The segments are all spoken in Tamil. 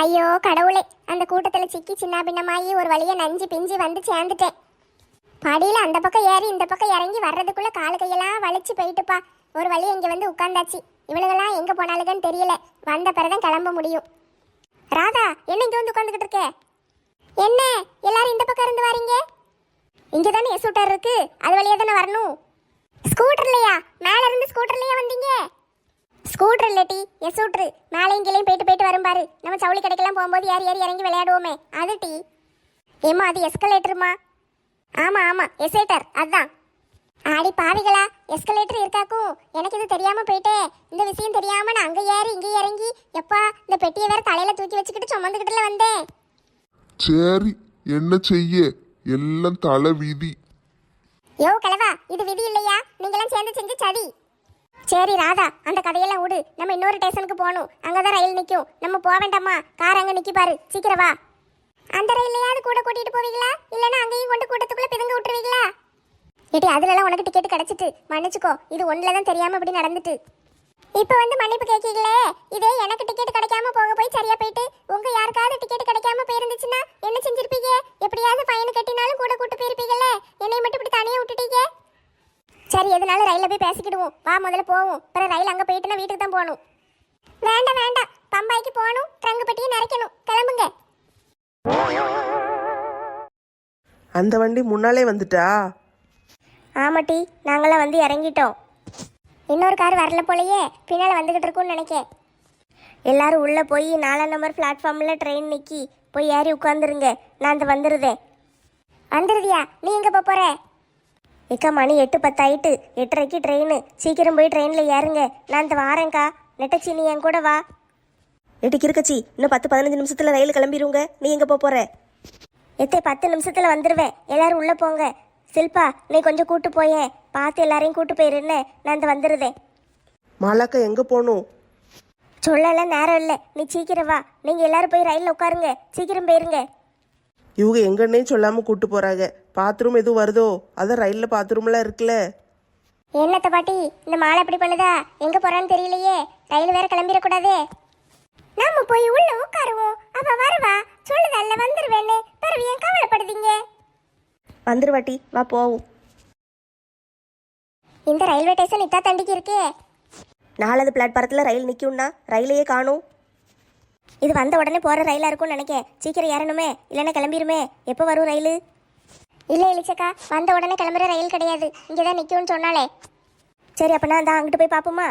ஐயோ கடவுளே, அந்த கூட்டத்துல சிக்கி சின்ன பின்னமாயி ஒரு வழியா நஞ்சு பிஞ்சு வந்து சேர்ந்துட்டேன். படியில அந்த பக்கம் ஏறி இந்த பக்கம் இறங்கி வர்றதுக்குள்ள காலு கையெல்லாம் வலிச்சு போயிட்டுப்பா. ஒரு வழியா இங்க வந்து உட்கார்ந்தாச்சு. இவளுகெல்லாம் எங்க போனாலுங்கன்னு தெரியல. வந்த பிறதான் கிளம்ப முடியும். ராதா, என்ன இங்க வந்து உட்காந்துக்கிட்டு இருக்க? என்ன எல்லாரும் இந்த பக்கம் இருந்து வாரீங்க? இங்க தானே ஸ்கூட்டர் இருக்கு, அது வழியா தானே வரணும். ஸ்கூட்டர்லையா? மேல இருந்து ஸ்கூட்டர்லயா வந்தீங்க? ஸ்கூட்டர் இல்ல டி, எஸ்கூட்டர். மேலையும் கீழையும் போயிட்டு போயிட்டு வரும் பாரு. நம்ம சவுளி கடைக்கெல்லாம் போகும்போது ஏறி ஏறி இறங்கி விளையாடுவோமே, அது டி. ஏமா அது எஸ்கலேட்டருமா? ஆமா ஆமா எஸ்கலேட்டர், அதான். ஆடி பாவிகளா, எஸ்கலேட்டர் இருக்காக்கும். எனக்கு இது தெரியாம போயிட்டே. இந்த விஷயம் தெரியாம நான் அங்க ஏறி இங்க இறங்கி எப்பா இந்த பெட்டியை வேற தலையில தூக்கி வச்சுக்கிட்டு சுமந்துக்கிட்டுல வந்தேன். சரி, என்ன செய்ய, எல்லாம் தலை விதி. யோ கிழவா, இது விதி இல்லையா? நீங்களாம் சேர்ந்து செஞ்சு சதி. சரி ராதா, அந்த கதையெல்லாம் விடு. நம்ம இன்னொரு ஸ்டேஷனுக்கு போகணும். அங்கதான் ரயில் நிற்கும். நம்ம போக வேண்டாமா? கார் அங்க நிக்கி பாரு, சீக்கிரம் வா. அந்த ரயிலையாவது கூட கூட்டிட்டு போவீங்களா, இல்லைன்னா அங்கேயும் கொண்டு கூட்டத்துக்குள்ள பிதுங்க விட்டுருவீங்களா? ஏட்டி, அதுலலாம் உனக்கு டிக்கெட் கிடைச்சிட்டு மன்னிச்சுக்கோ. இது ஒண்ணுல தான் தெரியாம இப்படி நடந்துட்டு. இப்ப வந்து மன்னிப்பு கேட்கீங்களே. இதே எனக்கு டிக்கெட் கிடைக்காம போக போய் சரியா போயிட்டு உங்க யாருக்காவது டிக்கெட் கிடைக்காம போயிருந்துச்சுன்னா என்ன செஞ்சிருப்பீங்க? எப்படியாவது ஃபைன் கட்டினாலும் கூட கூட்டு போயிருப்பீங்கல்ல. என்னை மட்டும் இப்படி தனியா விட்டுட்டீங்க. சரி, எதனால ரயில போய் பேசிக்கிடுவோம். வா முதல்ல போவோம். அப்புறம் ரயில் அங்க போயிட்டுனா வீட்டுக்கு தான் போகணும். வேண்டாம் வேண்டாம், பம்பாய்க்கு போகணும். ட்ரங்கு பெட்டியை நிறைக்கணும். கிளம்புங்க. அந்த வண்டி முன்னாலே வந்துட்டா? ஆமாட்டி, நாங்களாம் வந்து இறங்கிட்டோம். இன்னொரு கார் வரல போலயே, பின்னால் வந்துகிட்டு இருக்கும்னு நினைக்கேன். எல்லாரும் உள்ள போய் 4ஆம் நம்பர் பிளாட்ஃபார்ம்ல ட்ரெயின் நிக்கி போய் ஏறி உட்காந்துருங்க. நான் அந்த வந்துருதே. வந்துருதியா? நீ எங்க போற? ஏக்கா, மணி 8:10 ஆயிட்டு. 8:30க்கு ட்ரெயின். சீக்கிரம் போய் ட்ரெயினில் ஏறுங்க. நான் இந்த வாரேங்க்கா. நெட்டச்சி, நீ என் கூட வா. எட்டுக்கு இருக்கச்சி, இன்னும் 10-15 நிமிஷத்துல ரயில் கிளம்பிடுங்க. நீ எங்க போற? எத்தே 10 நிமிஷத்துல வந்துடுவேன். எல்லாரும் உள்ள போங்க. சில்பா, நீ கொஞ்சம் கூட்டு போயேன். பார்த்து எல்லாரையும் கூட்டு போயிருன்னு. நான் இந்த வந்துருதே. மாலாக்கா எங்க போகணும்? சொல்லலாம் நேரம் இல்லை. நீ சீக்கிரம் வா. நீங்க எல்லாரும் போய் ரயிலில் உட்காருங்க. சீக்கிரம் போயிருங்க. இவங்க எங்கன்னே சொல்லாம கூட்டு போறாங்க. பாத்ரூம் எதுவும் வருதோ? அதான் ரயில்ல பாத்ரூம்லாம் இருக்குல்ல. என்னத்த பாட்டி, இந்த மாலை எப்படி பண்ணுதா? எங்க போறான்னு தெரியலையே. ரயில் வேற கிளம்பிடக்கூடாதே. நாம போய் உள்ள உட்காருவோம். அவ வருவா, சொல்லுதல்ல வந்துருவேன்னு. பிறகு ஏன் கவலைப்படுதீங்க? வந்துருவாட்டி, வா போவோம். இந்த ரயில்வே ஸ்டேஷன் இத்தா தண்டிக்கு இருக்கே. 4வது பிளாட்பாரத்தில் ரயில் நிற்கும்னா ரயிலையே காணும். இது வந்த உடனே போற ரயிலா இருக்கும்னு நினைக்கேன். சீக்கிரம் ஏறணுமே, இல்லைன்னா கிளம்பிருமே. எப்போ வரும் ரயில்? இல்லை இளிச்சக்கா, வந்த உடனே கிளம்புற ரயில் கிடையாது. இங்கே தான் நிற்கும்னு சொன்னாலே. சரி, அப்போ நான் தான் அங்கிட்டு போய் பார்ப்போமா?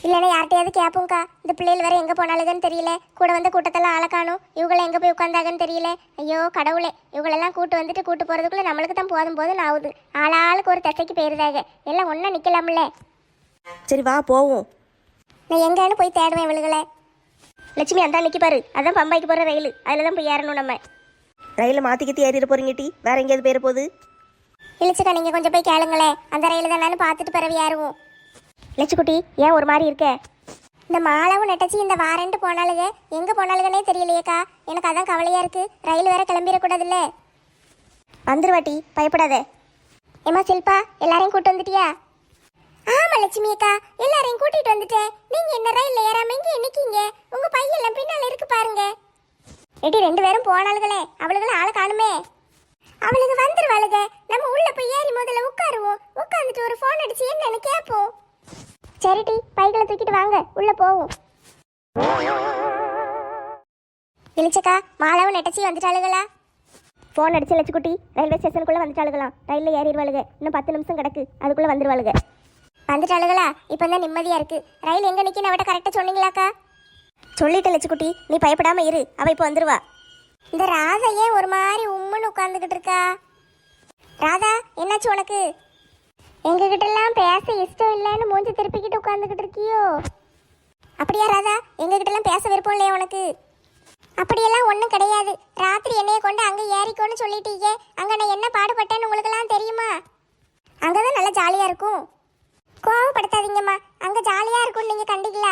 இல்லைன்னா யார்கிட்டையாவது கேட்போம்க்கா. இந்த பிள்ளைகள் வேற எங்கே போனாலுங்கன்னு தெரியல. கூட வந்து கூட்டத்தெல்லாம் ஆளை காணும். இவங்களை எங்கே போய் உட்காந்தாங்கன்னு தெரியல. ஐயோ கடவுளே, இவங்களெல்லாம் கூட்டு வந்துட்டு கூட்டு போகிறதுக்குள்ளே நம்மளுக்கு தான் போதும் போதும் ஆகுது. ஆளாளுக்கு ஒரு திசைக்கு போயிருந்தாங்க. எல்லாம் ஒன்றா நிற்கலாம்ல. சரி வா போவோம். நான் எங்கேன்னு போய் தேடுவேன் இவளுகளை. லட்சுமி, அந்த நிற்கி பாரு. அதான் பம்பாய்க்கு போகிற ரயில். அதில் தான் போய் ஏறணும் நம்ம. ரயிலை மாற்றிக்கிட்டு ஏறிட போறீங்க டி. வேற எங்கேயாவது போயிட போகுது? இழிச்சுக்கா, நீங்கள் கொஞ்சம் போய் கேளுங்களேன். அந்த ரயில் தானு பார்த்துட்டு பிறகு ஏறுவோம். லட்சுக்குட்டி, ஏன் ஒரு மாதிரி இருக்க? இந்த மாலாவும் நெட்டச்சி இந்த வாரன்ட்டு போனாலுங்க. எங்கே போனாலுங்கன்னே தெரியலையேக்கா. எனக்கு அதான் கவலையாக இருக்குது. ரயில் வேற கிளம்பிடக்கூடாதுல்ல. வந்துருவாட்டி, பயப்படாத. ஏமா சில்பா, எல்லாரையும் கூட்டு வந்துட்டியா? ஆமா லட்சுமி அக்கா, எல்லாரையும் கூட்டிட்டு வந்துட்டேன். நீங்க என்ன ரயில்ல ஏறாம இங்கே நிக்கீங்க? உங்க பையெல்லாம் பின்னால இருக்கு பாருங்க. எடி, 2 பேரும் போனாளுகளே. அவளுகளை ஆளை காணுமே. அவளுக்கு வந்துருவாளுங்க. நம்ம உள்ள போய் ஏறி முதல்ல உட்காருவோம். உட்காந்துட்டு ஒரு ஃபோன் அடிச்சு என்னன்னு கேட்போம். சரிடி, பைகளை தூக்கிட்டு வாங்க, உள்ள போவோம். இளிச்சக்கா, மாலாவும் நெட்டச்சி வந்துட்டாளுகளா? ஃபோன் அடிச்சு லட்சுக்குட்டி, ரயில்வே ஸ்டேஷனுக்குள்ள வந்துட்டாளுகளாம். ரயிலில் ஏறிடுவாளுங்க. இன்னும் 10 நிமிஷம் கிடக்கு. அதுக்குள்ள வந்துருவாளுங்க. வந்துட்டாளுகளா? இப்போ தான் நிம்மதியாக இருக்கு. ரயில் எங்கே நிற்கின்னு அவட்ட கரெக்டாக சொன்னீங்களாக்கா? சொல்லிட்டு லட்சுக்குட்டி, நீ பயப்படாம இரு. அவள் இப்போ வந்துருவா. இந்த ராதா ஏன் ஒரு மாதிரி உம்முன்னு உட்காந்துக்கிட்டு இருக்கா? ராதா, என்னாச்சு உனக்கு? எங்ககிட்டலாம் பேச இஷ்டம் இல்லைன்னு மூஞ்சி திருப்பிக்கிட்டு உட்காந்துக்கிட்டு இருக்கியோ? அப்படியா ராதா? எங்ககிட்டலாம் பேச விருப்பம் இல்லையா உனக்கு? அப்படியெல்லாம் ஒன்றும் கிடையாது. ராத்திரி என்னைய கொண்டு அங்கே ஏறிக்கோன்னு சொல்லிட்டீங்க. அங்கே நான் என்ன பாடுபட்டேன்னு உங்களுக்கெல்லாம் தெரியுமா? அங்கே தான் நல்லா ஜாலியாக இருக்கும். கோவப்படுத்தாதீங்கம்மா, அங்கே ஜாலியாக இருக்கும்னு நீங்கள் கண்டிக்கல.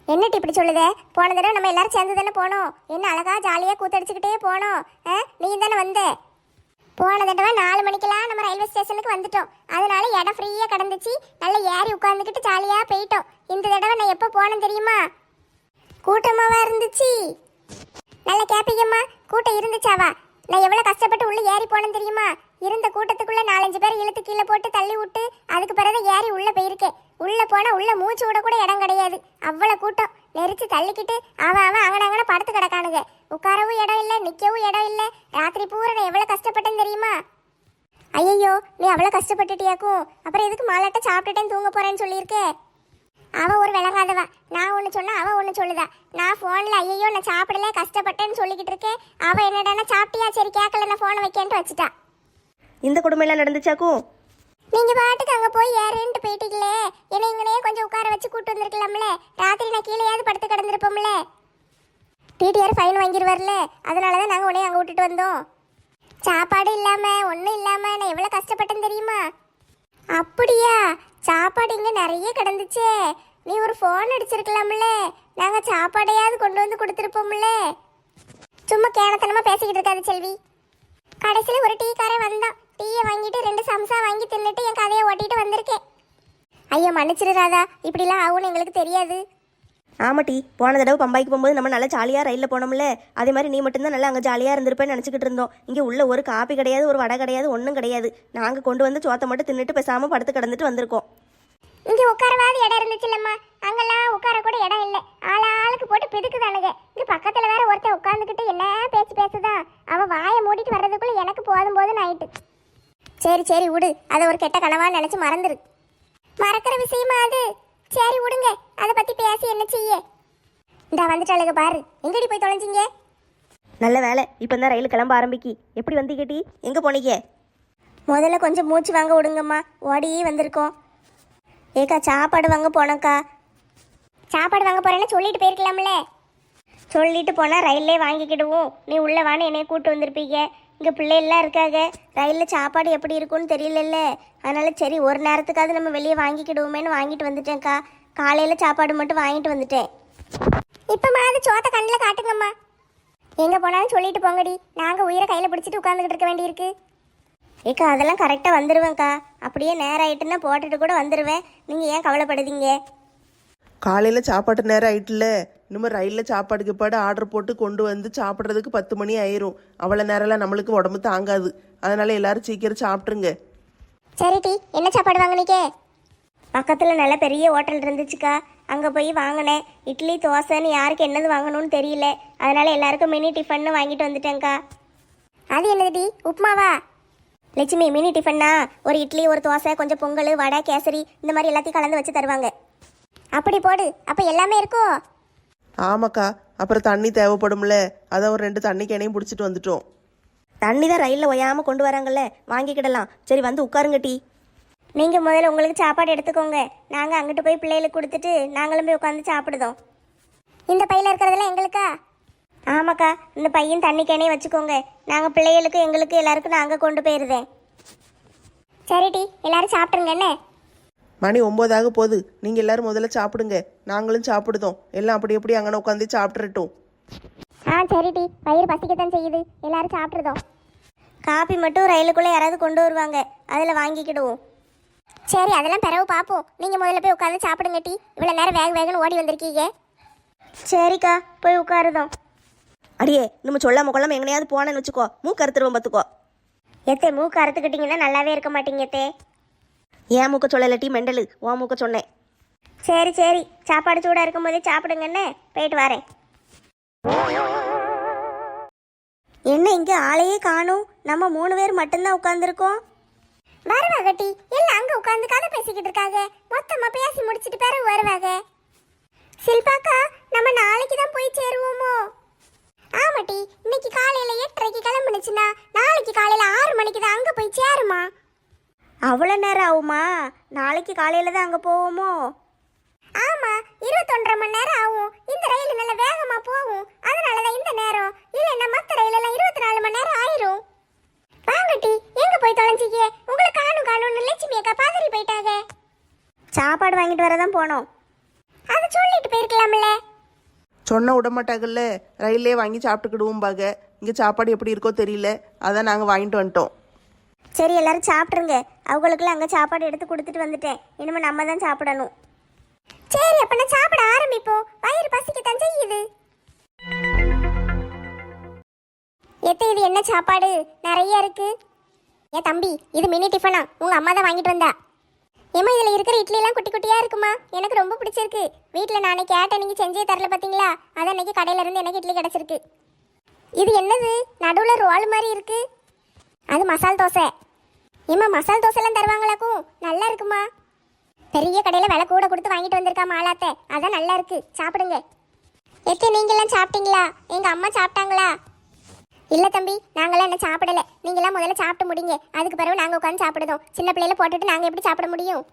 என்னட்டு இப்படி சொல்லுதே? போன தடவை நம்ம எல்லாரும் சேர்ந்து தானே போனோம். என்ன அழகா ஜாலியாக கூத்தடிச்சுக்கிட்டே போனோம். நீ தானே வந்த. போன தடவை 4 மணிக்கெல்லாம் நம்ம ரயில்வே ஸ்டேஷனுக்கு வந்துட்டோம். அதனால இடம் ஃப்ரீயாக கிடந்துச்சு. நல்லா ஏறி உட்காந்துக்கிட்டு ஜாலியாக போயிட்டோம். இந்த தடவை நான் எப்போ போனேன் தெரியுமா? கூட்டமாவா இருந்துச்சு? நல்ல கேப்பீங்கம்மா. கூட்டம் இருந்துச்சாவா? நான் எவ்வளவு கஷ்டப்பட்டு உள்ள ஏறி போனேன்னு தெரியுமா? இருந்த கூட்டத்துக்குள்ள 4-5 பேர் இழுத்து கீழே போட்டு தள்ளி விட்டு அதுக்கு பிறகு ஏறி உள்ள போயிருக்கேன். உள்ள போனா உள்ள மூச்சு விட கூட இடம் கிடையாது. அவ்வளவு கூட்டம் நெரிச்சு தள்ளிக்கிட்டு அவன் அங்கன படுத்து கிடக்கானுங்க. உட்காரவும் இடம் இல்லை, நிக்கவும் இடம் இல்லை. ராத்திரி பூரா நான் எவ்வளவு கஷ்டப்பட்டேன்னு தெரியுமா? ஐயோ, நீ அவ்வளவு கஷ்டப்பட்டுட்டியாக்கும். அப்புறம் எதுக்கு மாலாட்ட சாப்பிட்டுட்டேன்னு தூங்க போறேன்னு சொல்லியிருக்கே? அவ ஒரு விளங்காதவா. நான் ஒன்று சொன்னா அவ ஒன்று சொல்லுதா. நான் ஃபோனில் ஐயோ நான் சாப்பிடல கஷ்டப்பட்டேன்னு சொல்லிக்கிட்டு இருக்கேன். அவ என்னடானா சாப்பிட்டியா, சரி கேட்கல நான் ஃபோனை வைக்கேன்ட்டு வச்சுட்டா. இந்த குடும்பம் நடந்துச்சாக்கும்? நீங்க பாட்டுக்கு அங்கே போய் ஏறேன்ட்டு போயிட்டீங்களே, என்னை இங்கனே கொஞ்சம் உட்கார வச்சு கூட்டு வந்திருக்கலாம்ல. ராத்திரி நான் கீழேயாவது படுத்து கிடந்திருப்போம்ல. டிடிஆர் ஃபைன் வாங்கிடுவார்ல, அதனால தான் நாங்கள் உடனே அங்கே விட்டுட்டு வந்தோம். சாப்பாடு இல்லாமல் ஒன்றும் இல்லாமல் நான் எவ்வளோ கஷ்டப்பட்டேன்னு தெரியுமா? அப்படியா? சாப்பாடு இங்கே நிறைய கிடந்துச்சே. நீ ஒரு ஃபோன் அடிச்சிருக்கலாம்ல, நாங்கள் சாப்பாடையாவது கொண்டு வந்து கொடுத்துருப்போம்ல. சும்மா கேனத்தனமாக பேசிக்கிட்டு இருக்காது செல்வி. கடைசியில் ஒரு டீக்காரன் வந்தான். டீயை வாங்கிட்டு 2 சம்சா வாங்கி தின்னுட்டு என் கதையை ஓட்டிட்டு வந்திருக்கேன். ஐயோ மன்னிச்சிரு ராதா, இப்படிலாம் ஆகும்னு எங்களுக்கு தெரியாது. ஆமாட்டி, போன தடவை பம்பாய்க்கு போகும்போது நம்ம நல்லா ஜாலியாக ரயிலில் போனோம்ல, அதே மாதிரி நீ மட்டும்தான் நல்லா அங்கே ஜாலியாக இருந்திருப்பேன்னு நினச்சிக்கிட்டு இருந்தோம். இங்கே உள்ள ஒரு காப்பி கிடையாது, ஒரு வடை கிடையாது, ஒன்றும் கிடையாது. நாங்கள் கொண்டு வந்து சோத்தை மட்டும் தின்னுட்டு பேசாமல் படுத்து கிடந்துட்டு வந்திருக்கோம். இங்கே உட்காரவாது இடம் இருந்துச்சு இல்லம்மா? அங்கெல்லாம் உட்கார கூட இடம் இல்லை. ஆளாளுக்கு போட்டு பிதுக்குதானுங்க. இங்கே பக்கத்தில் வேற ஒருத்தன் உட்காந்துக்கிட்டு என்ன பேச்சு பேசுதா. அவன் வாயை மூடிட்டு வர்றதுக்குள்ள எனக்கு போதும் ஆயிட்டு. சரி சரி விடு, அதை ஒரு கெட்ட கனவான்னு நினச்சி மறந்துரு. மறக்கிற விஷயமா அது? சரி விடுங்க, அதை பற்றி பேசி என்ன செய்ய. இந்த வந்துட்டாளுங்க பாரு. எங்கடி போய் தொலைஞ்சிங்க? நல்ல வேலை, இப்போ தான் ரயில் கிளம்ப ஆரம்பிக்கி. எப்படி வந்தீங்க டி? எங்கே போனீங்க? முதல்ல கொஞ்சம் மூச்சு வாங்க விடுங்கம்மா, ஓடியே வந்திருக்கோம். ஏக்கா சாப்பாடு வாங்க போனோக்கா. சாப்பாடு வாங்க போறேன்னு சொல்லிட்டு போயிருக்கலாம்ல. சொல்லிட்டு போனால் ரயிலே வாங்கிக்கிடுவோம். நீ உள்ளே வான்னு என்னைய கூப்பிட்டு வந்திருப்பீங்க. இங்கே பிள்ளைகள்லாம் இருக்காங்க. ரயிலில் சாப்பாடு எப்படி இருக்குன்னு தெரியலல்ல. அதனால சரி ஒரு நேரத்துக்காவது நம்ம வெளியே வாங்கிக்கிடுவோமேன்னு வாங்கிட்டு வந்துட்டேன்க்கா. காலையில் சாப்பாடு மட்டும் வாங்கிட்டு வந்துட்டேன். இப்போ மாதிரி சோத்தை கண்ணில் காட்டுங்கம்மா. எங்கே போனாலும் சொல்லிட்டு போங்கடி. நாங்கள் உயிரை கையில் பிடிச்சிட்டு உட்காந்துக்கிட்டு இருக்க வேண்டியிருக்கு. ஏக்கா அதெல்லாம் கரெக்டாக வந்துடுவேன்க்கா. அப்படியே நேரம் ஆயிட்டுன்னா போட்டுட்டு கூட வந்துடுவேன். நீங்கள் ஏன் கவலைப்படுதீங்க? காலையில் சாப்பாட்டு நேரம் ஆயிட்டுல, இனிமேல் ரயிலில் சாப்பாடுக்கு பாடு ஆர்டர் போட்டு கொண்டு வந்து சாப்பிட்றதுக்கு 10 மணி ஆயிரும். அவ்வளோ நேரம்லாம் நம்மளுக்கு உடம்பு தாங்காது. அதனால எல்லாரும் சீக்கிரம் சாப்பிட்ருங்க. சரி டி, என்ன சாப்பாடு வாங்கினீக்கே? பக்கத்தில் நல்ல பெரிய ஹோட்டல் இருந்துச்சுக்கா. அங்கே போய் வாங்கினேன். இட்லி தோசைன்னு யாருக்கு என்னது வாங்கணும்னு தெரியல. அதனால எல்லாருக்கும் மினி டிஃபன்னு வாங்கிட்டு வந்துட்டேன்க்கா. அது என்னது டி, உப்புமாவா? லட்சுமி, மினி டிஃபன்னா ஒரு இட்லி, ஒரு தோசை, கொஞ்சம் பொங்கல், வடை, கேசரி இந்த மாதிரி எல்லாத்தையும் கலந்து வச்சு தருவாங்க. அப்படி போடு, அப்போ எல்லாமே இருக்கும். ஆமாக்கா, அப்புறம் தண்ணி தேவைப்படும்ல, அதான் ஒரு 2 தண்ணி கேனையும் பிடிச்சிட்டு வந்துட்டோம். தண்ணி தான் ரயிலில் ஒய்யாமல் கொண்டு வராங்கல்ல, வாங்கிக்கிடலாம். சரி வந்து உட்காருங்க டி. நீங்கள் முதல்ல உங்களுக்கு சாப்பாடு எடுத்துக்கோங்க. நாங்கள் அங்கிட்டு போய் பிள்ளைகளுக்கு கொடுத்துட்டு நாங்களும் போய் உட்காந்து சாப்பிடுதோம். இந்த பையில் இருக்கிறதெல்லாம் எங்களுக்கா? ஆமாக்கா, இந்த பையன் தண்ணி கேனே வச்சுக்கோங்க. நாங்கள் பிள்ளைகளுக்கு எங்களுக்கு எல்லாருக்கும் நாங்கள் கொண்டு போயிருதேன். சரி டி, எல்லாரும் சாப்பிட்ருங்க. என்ன மணி 9 ஆக போகுது. நீங்கள் எல்லாரும் முதல்ல சாப்பிடுங்க, நாங்களும் சாப்பிடுதோம். எல்லாம் அப்படி எப்படி அங்கே உட்காந்து சாப்பிட்றட்டும். சரி டி, வயிறு பசிக்கத்தான் செய்யுது. எல்லாரும் சாப்பிட்ருதோம். காப்பி மட்டும் ரயிலுக்குள்ளே யாராவது கொண்டு வருவாங்க, அதில் வாங்கிக்கிடுவோம். சரி அதெல்லாம் பிறகு பார்ப்போம். நீங்கள் முதல்ல போய் உட்காந்து சாப்பிடுங்க டி. இவ்வளோ நேரம் வேகன்னு ஓடி வந்திருக்கீங்க. சரிக்கா, போய் உட்காருதோம். அடியே, நம்ம சொல்லாம கொள்ளாம எங்கனையாவது போனேன்னு வச்சுக்கோ, மூக்கு அறுத்துருவோம் பார்த்துக்கோ. எத்தே மூக்கு அறுத்துக்கிட்டிங்கன்னா நல்லாவே இருக்க மாட்டீங்க எத்தே. ஏன் மூக்க சொல்லல டி மெண்டலு, உன் மூக்க சொன்னேன். சரி சரி, சாப்பாடு சூடாக இருக்கும் போதே சாப்பிடுங்கன்னு போயிட்டு வரேன். என்ன இங்கே ஆளையே காணும்? நம்ம 3 பேர் மட்டும்தான் உட்காந்துருக்கோம். வருவாங்க டி, எல்லாம் அங்கே உட்காந்து கதை பேசிக்கிட்டு இருக்காங்க. மொத்தமாக பேசி முடிச்சிட்டு பிறகு வருவாங்க. சில்பாக்கா, நம்ம நாளைக்கு தான் போய் சேருவோமோ? ஆமாட்டி, இன்னைக்கு காலையில் 8:30க்கு கிளம்புனுச்சுன்னா நாளைக்கு காலையில் 6 மணிக்கு தான் அங்கே போய் சேருமா. அவ்வளோ நேரம் ஆகுமா? நாளைக்கு காலையில் தான் அங்கே போவோமோ? ஆமாம், 21.5 மணி நேரம் ஆகும். இந்த ரயில் நல்ல வேகமாக போகும், அதனால தான் இந்த நேரம். இல்லைன்னா மற்ற ரயிலெல்லாம் 24 மணி நேரம் ஆயிரும். வாங்கட்டி, எங்கே போய் தொலைஞ்சிக்க? உங்களை காணும்னு லட்சுமி அக்கா பதறி போயிட்டாங்க. சாப்பாடு வாங்கிட்டு வர தான் போனோம். அதை சொல்லிட்டு போயிருக்கலாம்ல. சொன்ன விட மாட்டாங்கல்ல, ரயிலே வாங்கி சாப்பிட்டுக்கிடுவோம் பாங்க. இங்கே சாப்பாடு எப்படி இருக்கோ தெரியல, அதான் நாங்கள் வாங்கிட்டு வந்துட்டோம். சரி எல்லாரும் சாப்பிட்ருங்க. அவங்களுக்குலாம் அங்கே சாப்பாடு எடுத்து கொடுத்துட்டு வந்துட்டேன். இனிமேல் நம்ம தான் சாப்பிடணும். சரி அப்ப நான் சாப்பிட ஆரம்பிப்போம். வயிறு பசிக்கத்தான் செய்யுது. எத்த இது என்ன சாப்பாடு நிறைய இருக்கு. ஏன் தம்பி இது மினி டிஃபனா? உங்க அம்மா தான் வாங்கிட்டு வந்தா. ஏமா இதுல இருக்கிற இட்லி எல்லாம் குட்டி குட்டியா இருக்குமா? எனக்கு ரொம்ப பிடிச்சிருக்கு. வீட்டில் நானே கேட்டேன், நீங்க செஞ்சே தரல பாத்தீங்களா? அதான் இன்னைக்கு கடையில இருந்து எனக்கு இட்லி கிடைச்சிருக்கு. இது என்னது நடுவில் ரோல் மாதிரி இருக்கு? அது மசால் தோசை. ஏமா மசால் தோசை எல்லாம் தருவாங்களாக்கும்? நல்லா இருக்குமா? பெரிய கடையில விலை கூட கொடுத்து வாங்கிட்டு வந்திருக்கா மாலாத்தை. அதான் நல்லா இருக்கு, சாப்பிடுங்க. நீங்க எல்லாம் சாப்பிட்டீங்களா? எங்க அம்மா சாப்பிட்டாங்களா? இல்ல தம்பி, நாங்களாம் என்ன சாப்பிடல. நீங்களாம் முதல்ல சாப்பிட்டு முடிங்க, அதுக்கு பிறகு நாங்க உட்காந்து சாப்பிடுதோம். சின்ன பிள்ளையில போட்டுட்டு நாங்க எப்படி சாப்பிட முடியும்?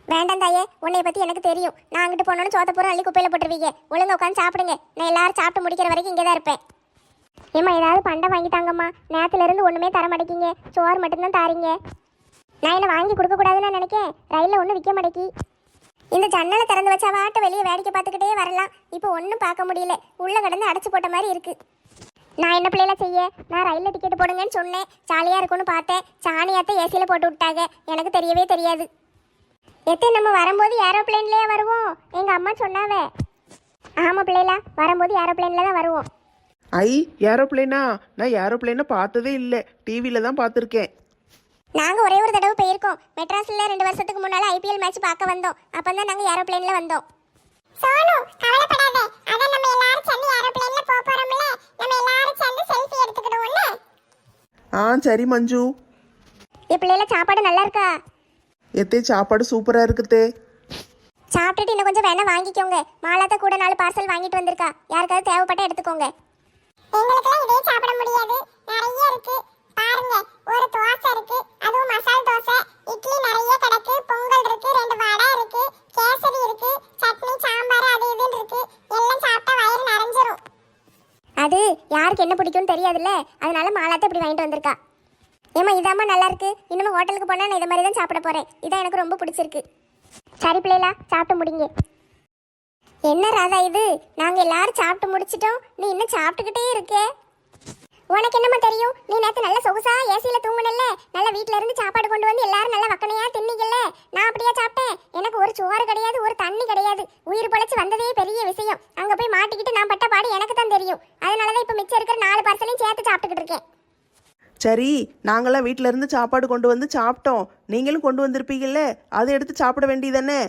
வேண்டாம் தாயே, உன்னைய பத்தி எனக்கு தெரியும். நான் அங்கிட்டு போனோன்னு சோத்த பூரா அள்ளி குப்பையில போட்டுருவீங்க. ஒழுங்கா உட்காந்து சாப்பிடுங்க. நான் எல்லாரும் சாப்பிட்டு முடிக்கிற வரைக்கும் இங்கே தான் இருப்பேன். ஏமா ஏதாவது பண்டை வாங்கிட்டாங்கம்மா. நேரத்துல இருந்து ஒண்ணுமே தர மாட்டேங்கிங்க, சோறு மட்டும்தான் தாரீங்க. நான் என்ன வாங்கி கொடுக்க கூடாதுன்னு நினைக்கேன். ரயில்ல ஒன்றும் விற்க மாட்டேங்கி. இந்த ஜன்னலை திறந்து வச்சா வாட்ட வெளியே வேடிக்கை பார்த்துக்கிட்டே வரலாம். இப்போ ஒன்றும் பார்க்க முடியல, உள்ள கிடந்து அடைச்சு போட்ட மாதிரி இருக்கு. நான் என்ன பிள்ளைல செய்ய? நான் ரயிலில் டிக்கெட் போடுங்கன்னு சொன்னேன், ஜாலியாக இருக்கும்னு பார்த்தேன். சாணியாத்த ஏசியில் போட்டு விட்டாங்க, எனக்கு தெரியவே தெரியாது. நம்ம வரும்போது ஏரோப்ளேன்லேயே வருவோம், எங்கள் அம்மா சொன்னாவே. ஆமாம் பிள்ளைல, வரும்போது ஏரோப்ளேனில் தான் வருவோம். ஐ ஏரோப்ளேனா? நான் ஏரோப்ளேனை பார்த்ததே இல்லை, டிவியில் தான் பார்த்துருக்கேன். நாங்கள் ஒரே ஒரு தடவை போயிருக்கோம். மெட்ராஸில் 2 வருஷத்துக்கு முன்னால் IPL மேட்ச் பார்க்க வந்தோம். அப்போ தான் நாங்கள் ஏரோப்ளேனில் வந்தோம். சோனு கவலைப்படாதே, அத நம்ம எல்லாரும் சேர்ந்து ஏரோப்ளேன்ல போக போறோம்ல, நம்ம எல்லாரும் சேர்ந்து செல்ஃபி எடுத்துக்கிடுவோம்ல. சரி மஞ்சு. பிள்ளைல சாப்பாடு நல்லா இருக்கா? எத்தே சாப்பாடு சூப்பரா இருக்குதே. சாப்பிட்டுட்டு இன்னும் கொஞ்சம் வேணா வாங்கிக்கோங்க. மாலாத்த கூட 4 பார்சல் வாங்கிட்டு வந்திருக்கா, யாருக்காவது தேவைப்பட்டா எடுத்துக்கோங்க. எங்களுக்கெல்லாம் இதே சாப்பிட முடியாது, நிறைய இருக்கு பாருங்க. ஒரு தோசை இருக்கு, அதுவும் மசால் தோசை. இட்லி நிறைய கிடக்கு, பொங்கல் இருக்கு, 2 வடை இருக்கு, கேசரி இருக்கு, சட்னி சாம்பார் அது இதுன்னு இருக்கு. எல்லாம் சாப்பிட்டா வயிறு நிறைஞ்சிரும். அது யாருக்கு என்ன பிடிக்கும்னு தெரியாதுல்ல, அதனால மாலாத்த இப்படி வாங்கிட்டு வந்திருக்கா. ஏமா இதாம்மா நல்லா இருக்கு. இன்னும் ஹோட்டலுக்கு போனா நான் இதை மாதிரி தான் சாப்பிட போறேன். இதான் எனக்கு ரொம்ப பிடிச்சிருக்கு. சரி பிள்ளைகளா, சாப்பிட்டு முடிங்க. என்ன ராதா இது, நாங்க எல்லாரும் சாப்பிட்டு முடிச்சிட்டோம், நீ இன்னும் சாப்பிட்டுக்கிட்டே இருக்கே. உனக்கு என்னமா தெரியும்? நீ நேற்று நல்ல சொகுசா ஏசியில தூங்குனல்ல, நல்ல வீட்டுல இருந்து சாப்பாடு கொண்டு வந்து எல்லாரும் நல்லா வக்கனையா தின்னிக்கல. நான் அப்படியா சாப்பிட்டேன்? எனக்கு ஒரு சோறு கிடையாது, ஒரு தண்ணி கிடையாது. உயிர் பொழைச்சு வந்ததே பெரிய விஷயம். அங்க போய் மாட்டிக்கிட்டு நான் பட்ட பாடு எனக்கு தான் தெரியும். அதனாலதான் இப்ப மிச்சம் இருக்கிற 4 பார்சலையும் சேர்த்து சாப்பிட்டுக்கிட்டு இருக்கேன். சரி, நாங்களாம் வீட்டில இருந்து சாப்பாடு கொண்டு வந்து சாப்பிட்டோம், நீங்களும் கொண்டு வந்திருப்பீங்கல்ல, அதை எடுத்து சாப்பிட வேண்டியதானே?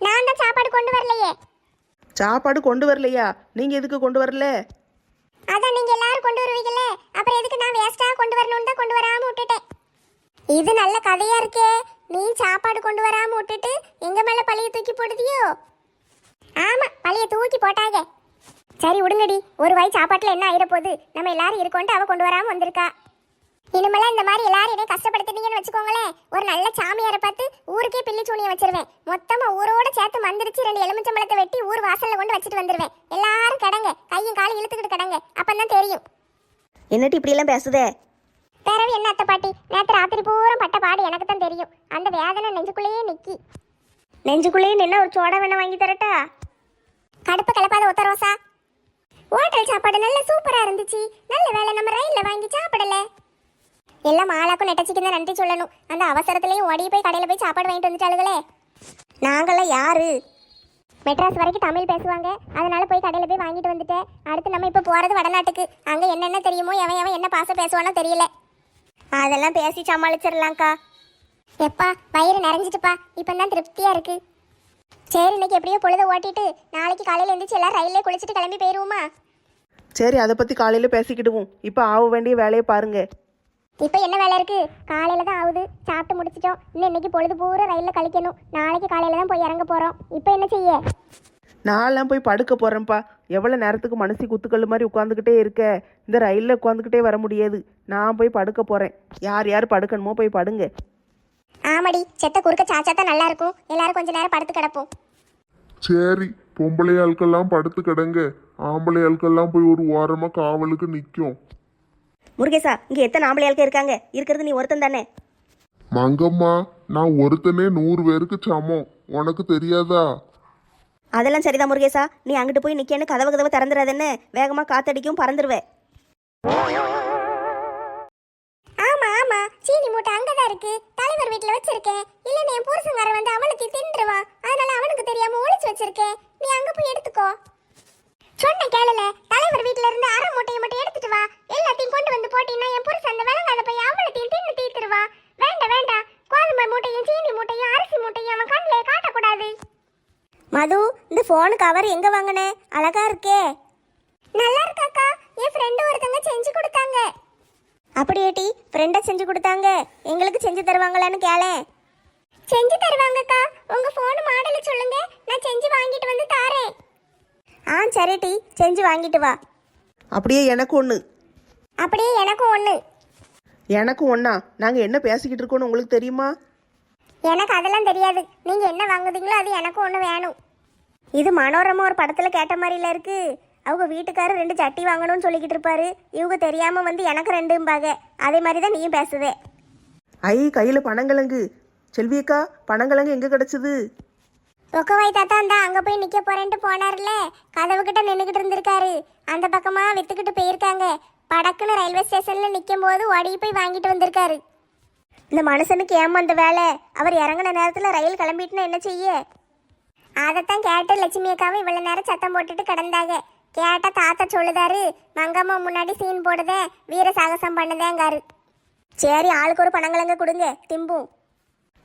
நான் தான் சாப்பாடு கொண்டு வரலையே. சாப்பாடு கொண்டு வரலையா? நீங்க எதுக்கு கொண்டு வரல? அதான் நீங்க எல்லாரும் கொண்டு வருவீங்கல்ல, அப்புறம் எதுக்கு நான் வேஸ்டா கொண்டு வரணும்னு தான் கொண்டு வராம விட்டுட்டேன். இது நல்ல கதையா இருக்கே. நீ சாப்பாடு கொண்டு வராம விட்டுட்டு எங்க மேல பழிய தூக்கி போடுதியோ? ஆமா, பழிய தூக்கி போட்டாங்க. சரி விடுங்கடி, ஒரு வாய் சாப்பாட்டுல என்ன ஆயிர போகுது? நம்ம எல்லாரும் இருக்கோன்ட்டு அவ கொண்டு வராம வந்திருக்கா. இனிமேல இந்த மாதிரி எல்லாரும் என்னை கஷ்டப்படுத்திட்டீங்கன்னு வச்சுக்கோங்களேன், ஒரு நல்ல சாமியாரை பார்த்து ஊருக்கே பில்லி சூனியை வச்சிருவேன். மொத்தமா ஊரோட சேர்த்து மந்திரிச்சு 2 எலுமிச்சம்பழத்தை வெட்டி ஊர் வாசல்ல கொண்டு வச்சுட்டு வந்துருவேன். எல்லாரும் கடங்க, கையும் காலும் இழுத்துக்கிட்டு கடங்க, அப்பதான் தெரியும். என்னட்டு இப்படி எல்லாம் பேசுதே? பிறவு என்ன அத்தை பாட்டி, நேற்று ராத்திரி பூரா பட்ட பாடு எனக்கு தான் தெரியும். அந்த வேதனை நெஞ்சுக்குள்ளேயே நிக்கி. நெஞ்சுக்குள்ளேயே நின்று ஒரு சோடா வேணா வாங்கி தரட்டா? கடுப்பு கலப்பாத ஒத்த ரோசா. ஹோட்டல் சாப்பாடு நல்ல சூப்பரா இருந்துச்சு. நல்ல வேலை நம்ம ரயில்ல வாங்கி சாப்பிடல. எல்லாம் மாலாக்கும் நெட்டச்சிக்கு தான் நன்றி சொல்லணும். அந்த அவசரத்துலயும் ஓடி போய் கடையில போய் சாப்பாடு வாங்கிட்டு வந்துட்டாளுகளே. நாங்களாம் யாரு? மெட்ராஸ் வரைக்கும் தமிழ் பேசுவாங்க, அதனால போய் கடையில போய் வாங்கிட்டு வந்துட்டேன். அடுத்து நம்ம இப்ப போறது வடநாட்டுக்கு. அங்க என்னென்ன தெரியுமோ, எவன் எவன் என்ன பாச பேசுவானோ தெரியல. அதெல்லாம் பேசி சமாளிச்சிடலாம்க்கா. எப்பா வயிறு நிறைஞ்சிட்டுப்பா, இப்பதான் திருப்தியா இருக்கு. சரி, இன்னைக்கு எப்படியோ பொழுத ஓட்டிட்டு நாளைக்கு காலையில எழுந்திரிச்சு எல்லாம் ரயிலே குளிச்சுட்டு கிளம்பி போயிருவோமா? சரி, அதை பத்தி காலையில பேசிக்கிடுவோம். இப்போ ஆக வேண்டிய வேலையை பாருங்க. இப்போ என்ன வேலை இருக்கு? காலையில தான் ஆகுது, சாப்பிட்டு முடிச்சிட்டோம். இன்னும் இன்னைக்கு பொழுது பூரா ரயில்ல கழிக்கணும். நாளைக்கு காலையில தான் போய் இறங்க போறோம். இப்போ என்ன செய்ய? நான்லாம் போய் படுக்க போறேன்ப்பா. எவ்வளோ நேரத்துக்கு மனசு குத்துக்கல் மாதிரி உட்காந்துக்கிட்டே இருக்க? இந்த ரயிலில் உட்காந்துக்கிட்டே வர முடியாது. நான் போய் படுக்க போறேன். யார் யார் படுக்கணுமோ போய் படுங்க. ஆமாடி, செத்த குறுக்க சாச்சாத்தான் நல்லா இருக்கும். எல்லாரும் கொஞ்ச நேரம் படுத்து கிடப்போம். சரி, பொம்பளை ஆட்கள்லாம் படுத்து கிடங்க, ஆம்பளை ஆட்கள்லாம் போய் ஒரு ஓரமா காவலுக்கு நிற்கும். முருகேசா, இங்க எத்தனை ஆம்பளையாளுக்கு இருக்காங்க? இருக்கிறது நீ ஒருத்தன் தானே? மங்கம்மா, நான் ஒருத்தனே 100 பேருக்கு சமம், உனக்கு தெரியாதா? அதெல்லாம் சரிதான் முருகேசா, நீ அங்கிட்டு போய் நிக்கன்னு கதவை திறந்துடாதேன்னு, வேகமா காத்தடிக்கும், பறந்துருவே. ஆமா ஆமா, சீனி மூட்டை அங்கதான் இருக்கு, தலைவர் வீட்டுல வச்சிருக்கேன். இல்ல என் புருஷங்காரன் வந்து அவளுக்கு தின்றுவான், அதனால அவனுக்கு தெரியாம ஒளிச்சு வச்சிருக்கேன். நீ அங்க போய் எடுத்துக்கோ. சொன்ன கேளல, தலைவர் வீட்டுல இருந்து அரை மூட்டையை மட்டும் எடுத்துட்டு வா. எல்லாத்தையும் கொண்டு வந்து போட்டீங்கன்னா என் புருஷன் அந்த விளங்காத போய் அவளத்தையும் தின்னு தீத்துருவா. வேண்டாம் வேண்டாம், கோதுமை மூட்டையும் சீனி மூட்டையும் அரிசி மூட்டையும் அவன் கண்ணிலே காட்டக்கூடாது. மது, இந்த ஃபோனு கவர் எங்க வாங்கினே? அழகா இருக்கே. நல்லா இருக்காக்கா, என் ஃப்ரெண்டு ஒருத்தங்க செஞ்சு கொடுத்தாங்க. அப்படியேட்டி, ஃப்ரெண்டை செஞ்சு கொடுத்தாங்க, எங்களுக்கு செஞ்சு தருவாங்களான்னு கேளேன். செஞ்சு தருவாங்கக்கா. உங்க போன் மாடலை சொல்லுங்க, நான் செஞ்சு வாங்கிட்டு வந்து தாரேன். ஆ சரிட்டி, செஞ்சு வாங்கிட்டு வா. அப்படியே எனக்கு ஒன்று. அப்படியே எனக்கும் ஒன்று. எனக்கும் ஒன்றா? நாங்கள் என்ன பேசிக்கிட்டு இருக்கோன்னு உங்களுக்கு தெரியுமா? எனக்கு அதெல்லாம் தெரியாது. நீங்க என்ன வாங்குதீங்களோ அது எனக்கும் ஒன்று வேணும். இது மனோரமா ஒரு படத்துல கேட்ட மாதிரில இருக்கு. அவங்க வீட்டுக்காரர் 2 சட்டி வாங்கணும்னு சொல்லிக்கிட்டு இருப்பாரு. இவங்க தெரியாம வந்து எனக்கு 2ம்பாங்க. அதே மாதிரி தான் நீயும் பேசுதே. ஐ, கையில் பனங்கிழங்கு. செல்வியக்கா, பனங்கிழங்கு எங்கே கிடச்சிது? ரொக்கவாய் தாத்தா அந்த அங்க போய் நிக்க போறேன்ட்டு போனார்ல, கதவு கிட்ட நின்றுகிட்டு இருந்திருக்காரு. அந்த பக்கமா வித்துக்கிட்டு போயிருக்காங்க. படக்குன்னு ரயில்வே ஸ்டேஷன்ல நிக்கும் போது ஓடி போய் வாங்கிட்டு வந்திருக்காரு. இந்த மனுஷனுக்கு ஏமா அந்த வேலை? அவர் இறங்கின நேரத்துல ரயில் கிளம்பிட்டுனா என்ன செய்ய? அதைத்தான் கேட்டு லட்சுமி அக்காவும் இவ்வளவு நேரம் சத்தம் போட்டுட்டு கிடந்தாங்க. கேட்ட தாத்தா சொல்லுதாரு, மங்கம்மா முன்னாடி சீன் போடுதே, வீர சாகசம் பண்ணுதேங்காரு. சரி, ஆளுக்கு ஒரு பனங்கிழங்க கொடுங்க, திம்பும்.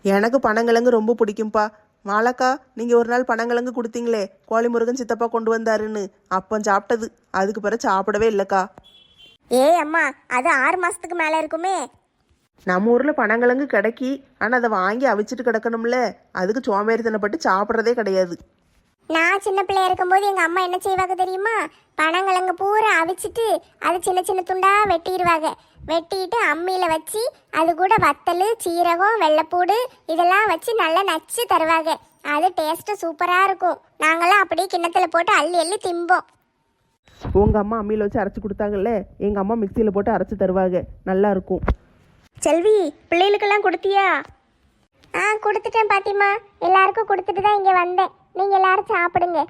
எனக்கு பனங்கிழங்கு ரொம்ப பிடிக்கும்ப்பா. மாலக்கா, நீங்கள் ஒரு நாள் பனங்கிழங்கு கொடுத்தீங்களே, கோழிமுருகன் சித்தப்பா கொண்டு வந்தாருன்னு, அப்போ சாப்பிட்டது. அதுக்கு பிறகு சாப்பிடவே இல்லைக்கா. ஏய் அம்மா, அது 6 மாசத்துக்கு மேல இருக்குமே. நம்ம ஊரில் பனங்கிழங்கு கிடைக்கி, ஆனால் அதை வாங்கி அவிச்சிட்டு கிடக்கணும்ல, அதுக்கு சோம்பேறித்தனப்பட்டு சாப்பிட்றதே கிடையாது. நான் சின்ன பிள்ளையா இருக்கும்போது எங்க அம்மா என்ன செய்வாங்க தெரியுமா? பனங்கிழங்கு பூரா அவிச்சிட்டு அது சின்ன சின்ன துண்டா வெட்டிடுவாங்க. வெட்டிட்டு அம்மியில வச்சு அது கூட வத்தல், சீரகம், வெள்ளைப்பூடு இதெல்லாம் வச்சு நல்லா நச்சு தருவாங்க. அது டேஸ்ட் சூப்பரா இருக்கும். நாங்களாம் அப்படியே கிண்ணத்துல போட்டு அள்ளி அள்ளி திம்போம். உங்கள் அம்மா அம்மியில் வச்சு அரைச்சி கொடுத்தாங்கல்ல, எங்கள் அம்மா மிக்சியில் போட்டு அரைச்சி தருவாங்க, நல்லா இருக்கும். செல்வி, பிள்ளைகளுக்கெல்லாம் கொடுத்தியா? கொடுத்துட்டேன் பாத்திமா. எல்லாருக்கும் கொடுத்துட்டு தான் இங்க வந்தேன். நீங்க எல்லாரும் சாப்பிடுங்க.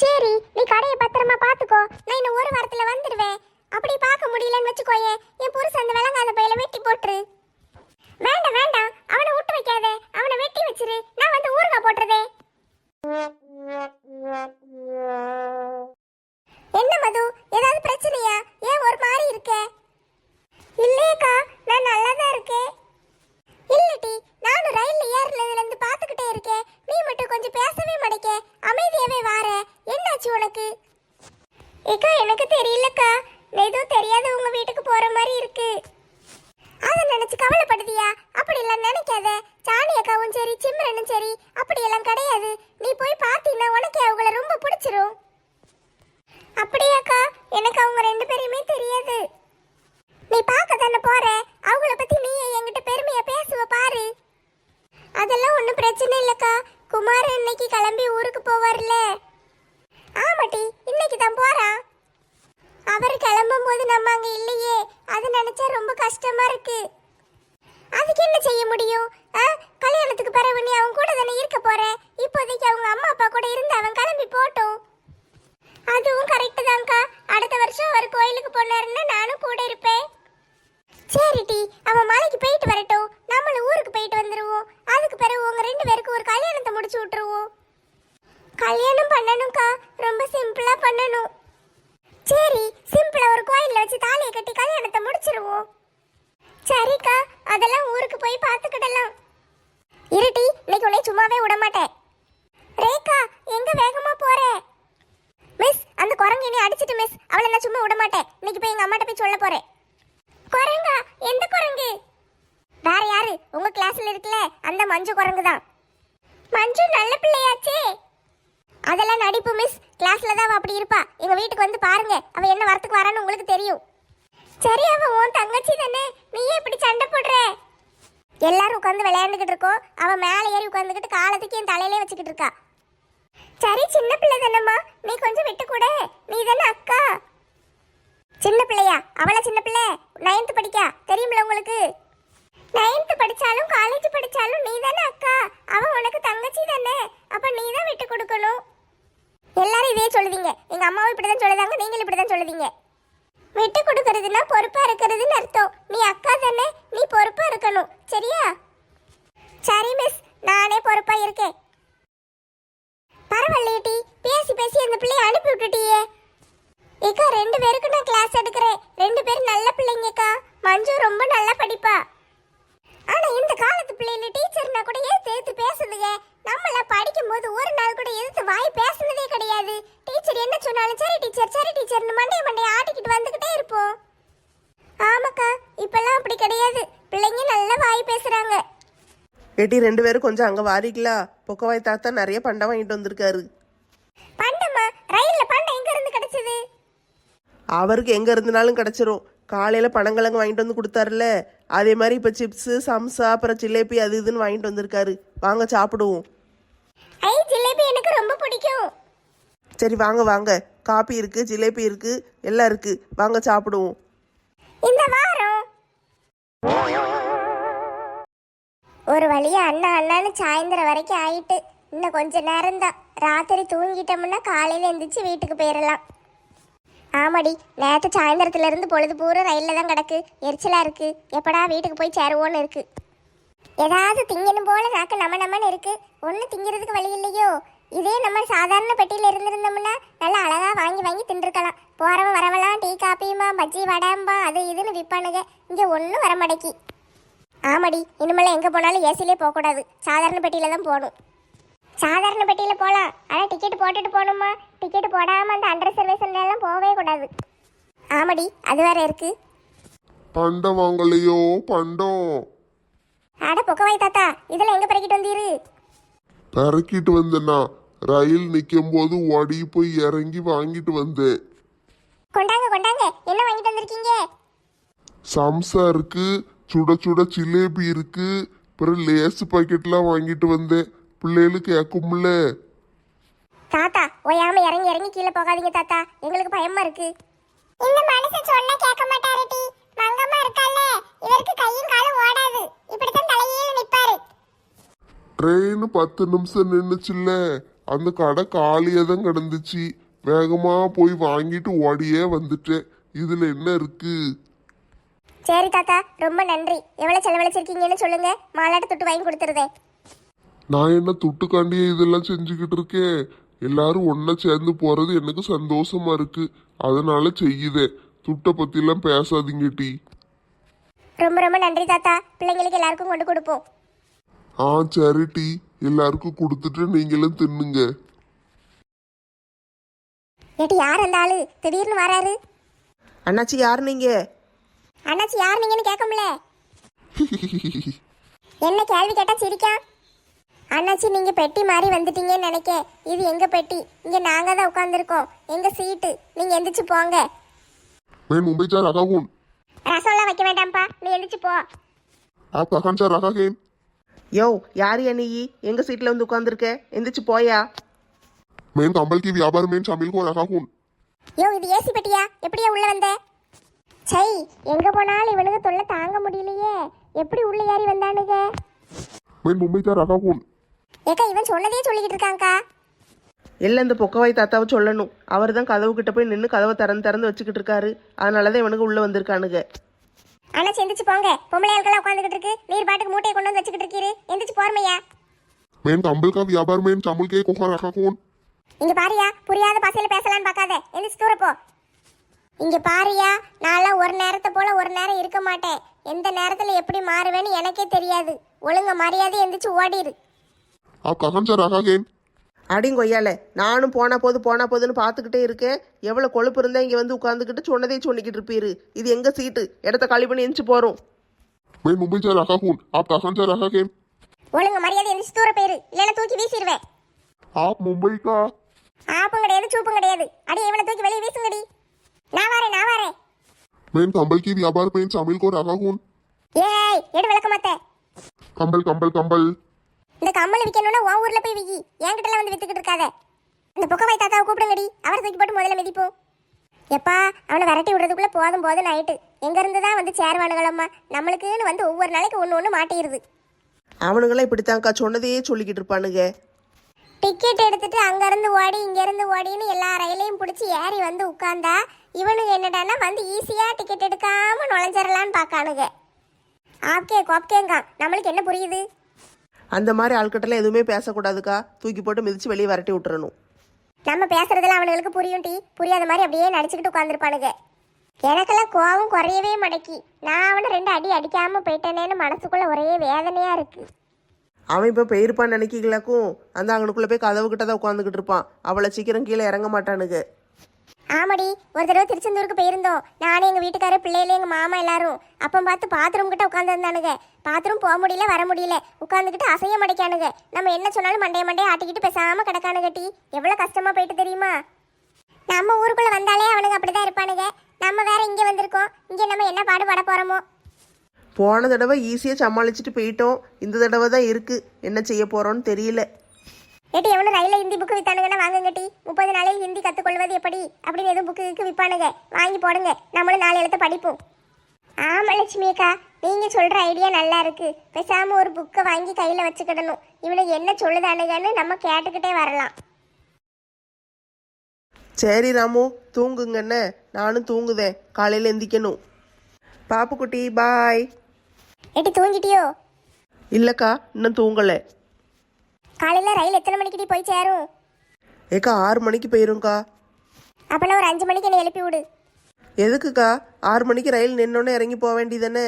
சரி, நீ கடையை பத்திரமா பாத்துக்கோ. நான் இன்னும் ஒரு வாரத்துல வந்துடுவேன். அப்படி பார்க்க முடியலன்னு வச்சுக்கோயே, என் புருஷன் அந்த விலங்காத பையில வெட்டி போட்டுரு. வேண்டாம் வேண்டாம், அவனை விட்டு வைக்காதே, அவனை வெட்டி வச்சிரு. நான் வந்து ஊறுகாய் போட்டுறதே. என்ன மது, ஏதாவது பிரச்சனையா? ஏன் ஒரு மாதிரி இருக்க? இல்லையக்கா, நான் நல்லா தான் இருக்கேன். இல்லட்டி, நானும் ரயில்ல ஏறினதுல இருந்து பாத்துக்கிட்டே இருக்கேன். நீ மட்டும் கொஞ்சம் பேசவே மாட்டேக்க, அமைதியாவே வார. என்னாச்சு உனக்கு? ஏக்கா, எனக்கு தெரியலக்கா. ஏதோ தெரியாத உங்க வீட்டுக்கு போற மாதிரி இருக்கு. அதை நினைச்சு கவலைப்படுதியா? அப்படி எல்லாம் நினைக்காத. சாணி அக்காவும் சரி, சிம்ரனும் சரி, அப்படி எல்லாம் கிடையாது. நீ போய் பாத்தீங்கன்னா உனக்கு அவங்கள ரொம்ப பிடிச்சிரும். அப்படியாக்கா? எனக்கு அவங்க 2 பேரையுமே தெரியாது. நீ பார்க்க தானே போற, அவங்கள பத்தி நீ என்கிட்ட பெருமையா பேசுவ பாரு. அதெல்லாம் ஒன்றும் பிரச்சனை இல்லக்கா. குமார் இன்னைக்கு கிளம்பி ஊருக்கு போவார்ல. ஆமாட்டி, இன்னைக்கு தான் போறான். அவர் கிளம்பும் போது நம்ம அங்க இல்லையே, அது நினைச்சா ரொம்ப கஷ்டமா இருக்கு. அதுக்கு என்ன செய்ய முடியும்? கல்யாணத்துக்கு பிறகு நீ அவன் கூட தானே இருக்க போற. இப்போதைக்கு அவங்க அம்மா அப்பா கூட இருந்து அவன் கிளம்பி போட்டும். அதுவும் கரெக்டு தான்க்கா. அடுத்த வருஷம் அவர் கோயிலுக்கு போனாருன்னா நானும் கூட இருப்பேன். சரிட்டி, அவன் மலைக்கு போயிட்டு வரட்டும், நம்மளும் ஊருக்கு போயிட்டு வந்துருவோம். அதுக்கு பிறகு உங்க 2 பேருக்கு ஒரு கல்யாணத்தை முடிச்சு விட்டுருவோம். கல்யாணம் பண்ணணும்க்கா, ரொம்ப சிம்பிளா பண்ணணும். சரி, சிம்பிளா ஒரு கோயில்ல வச்சு தாலியை கட்டி கல்யாணத்தை முடிச்சிருவோம். சரிக்கா, அதெல்லாம் ஊருக்கு போய் பார்த்துக்கிடலாம். இருட்டி, இன்னைக்கு உன்னை சும்மாவே விட மாட்டேன். ரேகா, எங்க வேகமா போற? மிஸ், அந்த குரங்கு இனி அடிச்சிட்டு மிஸ். அவளை நான் சும்மா விட மாட்டேன். இன்னைக்கு போய் எங்க அம்மாட்ட போய் சொல்ல போறேன். குரங்கா? எந்த குரங்கு? வேற யாரு? உங்க கிளாஸ்ல இருக்குல்ல, அந்த மஞ்சு குரங்கு தான். மஞ்சு நல்ல பிள்ளையாச்சே. அதெல்லாம் நடிப்பு மிஸ். கிளாஸ்ல தான் அவ அப்படி இருப்பா. எங்க வீட்டுக்கு வந்து பாருங்க, அவ என்ன வரத்துக்கு வரான்னு உங்களுக்கு தெரியும். சரி, அவ உன் தங்கச்சி தானே, நீ ஏன் இப்படி சண்டை போடுற? எல்லாரும் உட்காந்து விளையாண்டுகிட்டு இருக்கோம். அவ மேல ஏறி உட்காந்துக்கிட்டு காலத்துக்கு என் தலையிலே வச்சுக்கிட்டு இருக்கா. சரி, சின்ன பிள்ளை தானம்மா, நீ கொஞ்சம் விட்டு கூட. நீ தானே அக்கா. சின்ன பிள்ளையா? அவளை சின்ன பிள்ளை, 9th படிக்கா, தெரியுமில்ல உங்களுக்கு? 9th படிச்சாலும் காலேஜ் படிச்சாலும் நீ தானே அக்கா. அவ உனக்கு தங்கச்சி தானே, அப்ப நீ தான் விட்டு கொடுக்கணும். எல்லாரும் இதே சொல்லுவீங்க. எங்க அம்மாவும் இப்படிதான் சொல்லுதாங்க, நீங்களும் இப்படிதான் சொல்லுவீங்க. விட்டு கொடுக்கறதுன்னா பொறுப்பா இருக்கிறதுன்னு அர்த்தம். நீ அக்கா தானே, நீ பொறுப்பா இருக்கணும். சரியா? சரி மிஸ், நானே பொறுப்பா இருக்கேன். பரவாயில்லையே டி, பேசி பேசி அந்த பிள்ளைய அனுப்பி விட்டுட்டியே. ஏக்கா 2 பேருக்கு நான் கிளாஸ் எடுக்கிறேன். 2 பேரும் நல்ல பிள்ளைங்கக்கா. மஞ்சு ரொம்ப நல்லா படிப்பா. ஆனா இந்த காலத்து பிள்ளைங்க டீச்சர்னா கூட எதிர்த்து பேசுதுங்க. நம்மள படிக்கும் போது ஒரு நாள் கூட எதிர்த்து வாய் பேசுனதே கிடையாது. டீச்சர் என்ன சொன்னாலும் சரி டீச்சர் சரி டீச்சர்னு மண்டைய ஆட்டிக்கிட்டு வந்துகிட்டே இருப்போம். ஆமாக்கா, இப்பெல்லாம் அப்படி கிடையாது. பிள்ளைங்க நல்லா வாய் பேசுறாங்க. ஏட்டி 2 பேரும் கொஞ்சம் அங்கே வாரிங்களா? பொக்கவாய் தாத்தா நிறைய பண்டம் வாங்கிட்டு வந்திருக்காரு. பண்டமா? ரயில்ல பண்டம் எங்க இருந்து கிடைச்சது? அவருக்கு எங்கே இருந்தனாலும் கிடச்சிரும். காலையில் பனங்கிழங்கு வாங்கிட்டு வந்து கொடுத்தாருல, அதே மாதிரி இப்போ சிப்ஸு சம்சா அப்புறம் ஜிலேபி அது இதுன்னு வாங்கிட்டு வந்திருக்காரு. வாங்க சாப்பிடுவோம். ஐ, ஜிலேபி எனக்கு ரொம்ப பிடிக்கும். சரி வாங்க வாங்க, காபி இருக்கு, ஜிலேபி இருக்கு, எல்லாம் இருக்கு, வாங்க சாப்பிடுவோம். இந்த வாரம் ஒரு வழியா அண்ணான்னு சாயந்தரம் வரைக்கும் ஆயிட்டு. இன்னும் கொஞ்ச நேரம் தான். ராத்திரி தூங்கிட்டோம்னா காலையில எந்திரிச்சு வீட்டுக்கு போயிடலாம். ஆமாடி, நேற்று சாயந்தரத்துல இருந்து பொழுது பூரா ரயில்ல தான் கிடக்கு. எரிச்சலா இருக்கு. எப்படா வீட்டுக்கு போய் சேருவோன்னு இருக்கு. ஏதாவது திங்கணும் போல நாக்கு நம்மன்னு இருக்கு. ஒன்றும் திங்கிறதுக்கு வழி இல்லையோ. இதே நம்ம சாதாரண பெட்டியில இருந்திருந்தோம்னா நல்லா அழகா வாங்கி வாங்கி தின்றுக்கலாம். போறவன் வரவெல்லாம் டீ காப்பியுமா பஜ்ஜி வடாம்பா அது இதுன்னு விற்பானுங்க. இங்க ஒன்றும் வரமாட்டேக்கி. ஆமாடி, இனிமேல் எங்கே போனாலும் ஏசிலே போகக்கூடாது. சாதாரண பெட்டியில தான் போகணும். சாதாரண பெட்டியில் போகலாம், ஆனால் டிக்கெட் போட்டுட்டு போகணுமா? டிக்கெட் போடாமல் அந்த அண்டர் ரிசர்வேஷன்லாம் போகவே கூடாது. ஆமாடி, அது வேற இருக்கு. பண்டம் வாங்கலையோ பண்டம்? அட பொக்கவாய் தாத்தா, இதெல்லாம் எங்கே பறக்கிட்டு வந்தீரு? பறக்கிட்டு வந்தேன்னா ரயில் நிற்கும் போது ஓடி போய் இறங்கி வாங்கிட்டு வந்தேன். கொண்டாங்க கொண்டாங்க, என்ன வாங்கிட்டு வந்திருக்கீங்க? சம்சா இருக்கு, சுட சுட ஜிலேபி இருக்கு, அப்புறம் லேஸ் பாக்கெட்லாம் வாங்கிட்டு வந்தேன். பிள்ளைகளுக்கு கேட்கும்ல. தாத்தா ஓயாம இறங்கி இறங்கி கீழே போகாதீங்க தாத்தா, எங்களுக்கு பயமா இருக்கு. இந்த மனுஷன் சொன்னா கேட்க மாட்டாரு டி. மங்கம்மா இருக்கால, இவருக்கு கையும் காலும் ஓடாது. இப்படித்தான் தலையில நிப்பாரு. ட்ரெயின் 10 நிமிஷம் நின்னுச்சுல்ல, அந்த கடை காலியா தான் கிடந்துச்சு. வேகமா போய் வாங்கிட்டு ஓடியே வந்துட்டேன். இதுல என்ன இருக்கு? சரி தாத்தா, ரொம்ப நன்றி. எவ்வளவு செலவழிச்சிருக்கீங்கன்னு சொல்லுங்க, மாலாட்ட துட்டு வாங்கி கொடுத்துருதேன். நான் என்ன துட்டுக்காண்டியே இதெல்லாம் செஞ்சுக்கிட்டு இருக்கேன். எல்லாரும் ஒன்னா சேர்ந்து போறது எனக்கு சந்தோஷமா இருக்கு, அதனால செய்யுதேன். துட்டை பத்திலாம் பேசாதீங்க டி. ரொம்ப ரொம்ப நன்றி தாத்தா. பிள்ளைங்களுக்கு எல்லாருக்கும் கொண்டு கொடுப்போம். ஆ சரி டி, எல்லாருக்கும் கொடுத்துட்டு நீங்களும் தின்னுங்க. ஏட்டி, யார் அந்த ஆளு திடீர்னு வராரு? அண்ணாச்சி யார் நீங்க? அண்ணாச்சி யார் நீங்கன்னு கேட்கும்ல. என்ன கேள்வி கேட்டா சிரிக்கா? அண்ணாச்சி, நீங்க பெட்டி மாதிரி வந்துட்டீங்கன்னு நினைக்க. இது எங்க பெட்டி, இங்க நாங்க தான் உட்காந்துருக்கோம். எங்க சீட்டு, நீங்க எந்திரிச்சு போங்க. मैं मुंबई जा रहा हूँ. ரசம்லாம் வைக்க வேண்டாம்ப்பா, நீ எந்திரிச்சு போ. आप कहाँ जा रहा है? யோ யார் நீ? எங்க சீட்ல வந்து உட்காந்துருக்க? எந்திரிச்சு போயா. मैं कंबल की व्यापार में शामिल हो रहा हूँ. யோ, இது ஏசி பெட்டியா? எப்படியா உள்ள வந்த? சை, எங்க போனாலும் இவனுக்கு தொல்லை தாங்க முடியலையே. எப்படி உள்ள ஏறி வந்தானுங்க? मैं मुंबई जा रहा हूँ. ஏக்கா, இவன் சொன்னதே சொல்லிக்கிட்டு இருக்காங்கக்கா. எல்லாம் இந்த பொக்கவாய் தாத்தாவை சொல்லணும். அவர் தான் கதவு கிட்ட போய் நின்று கதவை திறந்து வச்சுக்கிட்டு இருக்காரு. அதனாலதான் இவனுக்கு உள்ள வந்திருக்கானுங்க. ஆனா எந்திரிச்சு போங்க. பொம்பளை ஆட்களா உட்காந்துக்கிட்டு இருக்கு, நீர் பாட்டுக்கு மூட்டையை கொண்டு வந்து வச்சுக்கிட்டு இருக்கீரு. எந்திரிச்சு போறமையா. मैं कंबल का व्यापार में शामिल के को रखा हूँ. இங்க பாரியா, புரியாத பாசையில பேசலான்னு பார்க்காத. எந்திரிச்சு தூர போ. இங்க பாரியா, நான்லாம் ஒரு நேரத்தை போல ஒரு நேரம் இருக்க மாட்டேன். எந்த நேரத்துல எப்படி மாறுவேன்னு எனக்கே தெரியாது. ஒழுங்க மரியாதை எந்திரிச்சு ஓடிரு. आप कहाँ जा रहा है? அடிங்கொய்யால, நானும் போனா போதுன்னு பார்த்துக்கிட்டே இருக்கேன். எவ்வளோ கொழுப்பு இருந்தா இங்கே வந்து உட்காந்துக்கிட்டு சொன்னதே சொல்லிக்கிட்டு இருப்பீரு. இது எங்க சீட்டு, இடத்த காலி பண்ணி எந்திச்சு போறோம். मैं मुंबई जा रहा हूँ. आप कहाँ जा रहा है? ஒழுங்க மரியாதை எந்திரிச்சு தூர போயிரு, இல்லைன்னா தூக்கி வீசிடுவேன். आप मुंबई का? ஆப்பும் கிடையாது சூப்பும் கிடையாது. அடி, இவனை தூக்கி வெளியே வீசுங்கடி. நான் வரேன். मैं कंबल की व्यापार में शामिल को रहा हूँ. ஏய், எடு விளக்க மாட்டே. कंबल कंबल कंबल. இந்த கம்மல் விற்கணும்னா உன் ஊர்ல போய் விக்கி, என்கிட்டலாம் வந்து வித்துக்கிட்டு இருக்காத. இந்த பொக்கவாய் தாத்தாவை கூப்பிடுங்கடி, அவரை தூக்கி போட்டு முதல்ல மிதிப்போம். எப்பா, அவனை விரட்டி விடுறதுக்குள்ள போதும் ஆயிட்டு. எங்க இருந்து தான் வந்து சேருவானுங்களம்மா. நம்மளுக்குன்னு வந்து ஒவ்வொரு நாளைக்கு ஒன்று மாட்டிடுது. அவனுங்களாம் இப்படித்தான்க்கா சொன்னதையே சொல்லிக்கிட்டு இருப்பானுங்க. டிக்கெட் எடுத்துட்டு அங்கேருந்து ஓடி இங்கேருந்து ஓடின்னு எல்லா ரயிலையும் பிடிச்சி ஏறி வந்து உட்காந்தா இவனுங்க என்னடான்னா வந்து ஈஸியாக டிக்கெட் எடுக்காமல் நுழைஞ்சிடலான்னு பார்க்கானுங்க. ஆப்கே கோப்கேங்க நம்மளுக்கு என்ன புரியுது? அந்த மாதிரி ஆள்கிட்டலாம் எதுவுமே பேசக்கூடாதுக்கா. தூக்கி போட்டு மிதிச்சு வெளியே விரட்டி விட்டுறணும். நம்ம பேசுறதுல அவனுங்களுக்கு புரியும் டி. புரியாத மாதிரி அப்படியே நடிச்சுக்கிட்டு உட்காந்துருப்பானுங்க. எனக்கெல்லாம் கோவம் குறையவே மடக்கி. நான் அவனை 2 அடி அடிக்காமல் போயிட்டேனேன்னு மனசுக்குள்ளே ஒரே வேதனையாக இருக்குது. அவன் இப்போ போயிருப்பான்னு நினைக்கலாக்கும். அந்த அங்கனுக்குள்ளே போய் கதவு கிட்ட தான் உட்காந்துக்கிட்டு இருப்பான். அவளை சீக்கிரம் கீழே இறங்க மாட்டானுங்க. ஆமாடி, ஒரு தடவை திருச்செந்தூருக்கு போயிருந்தோம். நானும் எங்கள் வீட்டுக்காரர் பிள்ளையில எங்கள் மாமா எல்லாரும். அப்போ பார்த்து பாத்ரூம் கிட்ட உட்காந்துருந்தானுங்க. பாத்ரூம் போக முடியல வர முடியல, உட்காந்துக்கிட்டு அசைய மடைக்கானுங்க. நம்ம என்ன சொன்னாலும் மண்டைய ஆட்டிக்கிட்டு பேசாமல் கிடக்கானுங்க டி. எவ்வளோ கஷ்டமாக போயிட்டு தெரியுமா? நம்ம ஊருக்குள்ளே வந்தாலே அவனுங்க அப்படி தான் இருப்பானுங்க. நம்ம வேற இங்கே வந்திருக்கோம். இங்கே நம்ம என்ன பாடுபட போகிறோமோ. போன தடவை ஈஸியாக சமாளிச்சுட்டு போயிட்டோம். இந்த தடவை தான் இருக்குது. என்ன செய்ய போகிறோன்னு தெரியல. ஏட்டி எவனும் ரயிலில் ஹிந்தி புக்கு விற்றானுங்கன்னா வாங்குங்கட்டி. 30 நாளில் ஹிந்தி கற்றுக்கொள்வது எப்படி அப்படின்னு எதுவும் புக்கு விற்பானுங்க. வாங்கி போடுங்க, நம்மளும் 4 எழுத்து படிப்போம். ஆமாம் லட்சுமி அக்கா, நீங்கள் சொல்கிற ஐடியா நல்லா இருக்குது. பேசாமல் ஒரு புக்கை வாங்கி கையில் வச்சுக்கிடணும். இவனுக்கு என்ன சொல்லுதானுங்கன்னு நம்ம கேட்டுக்கிட்டே வரலாம். சரி ராமு, தூங்குங்கண்ணே. நானும் தூங்குதேன். காலையில் எந்திக்கணும். பாப்புக்குட்டி பாய். ஏட்டி தூங்கிட்டியோ? இல்லைக்கா, இன்னும் தூங்கலை. காலையில் ரயில் எத்தனை மணிக்கிட்டி போய் சேரும்? ஏக்கா 6 மணிக்கு போயிரும்க்கா. அப்போனா ஒரு 5 மணிக்கு என்னை எழுப்பி விடு. எதுக்குக்கா? 6 மணிக்கு ரயில் நின்னோன்னே இறங்கி போக வேண்டியதானே?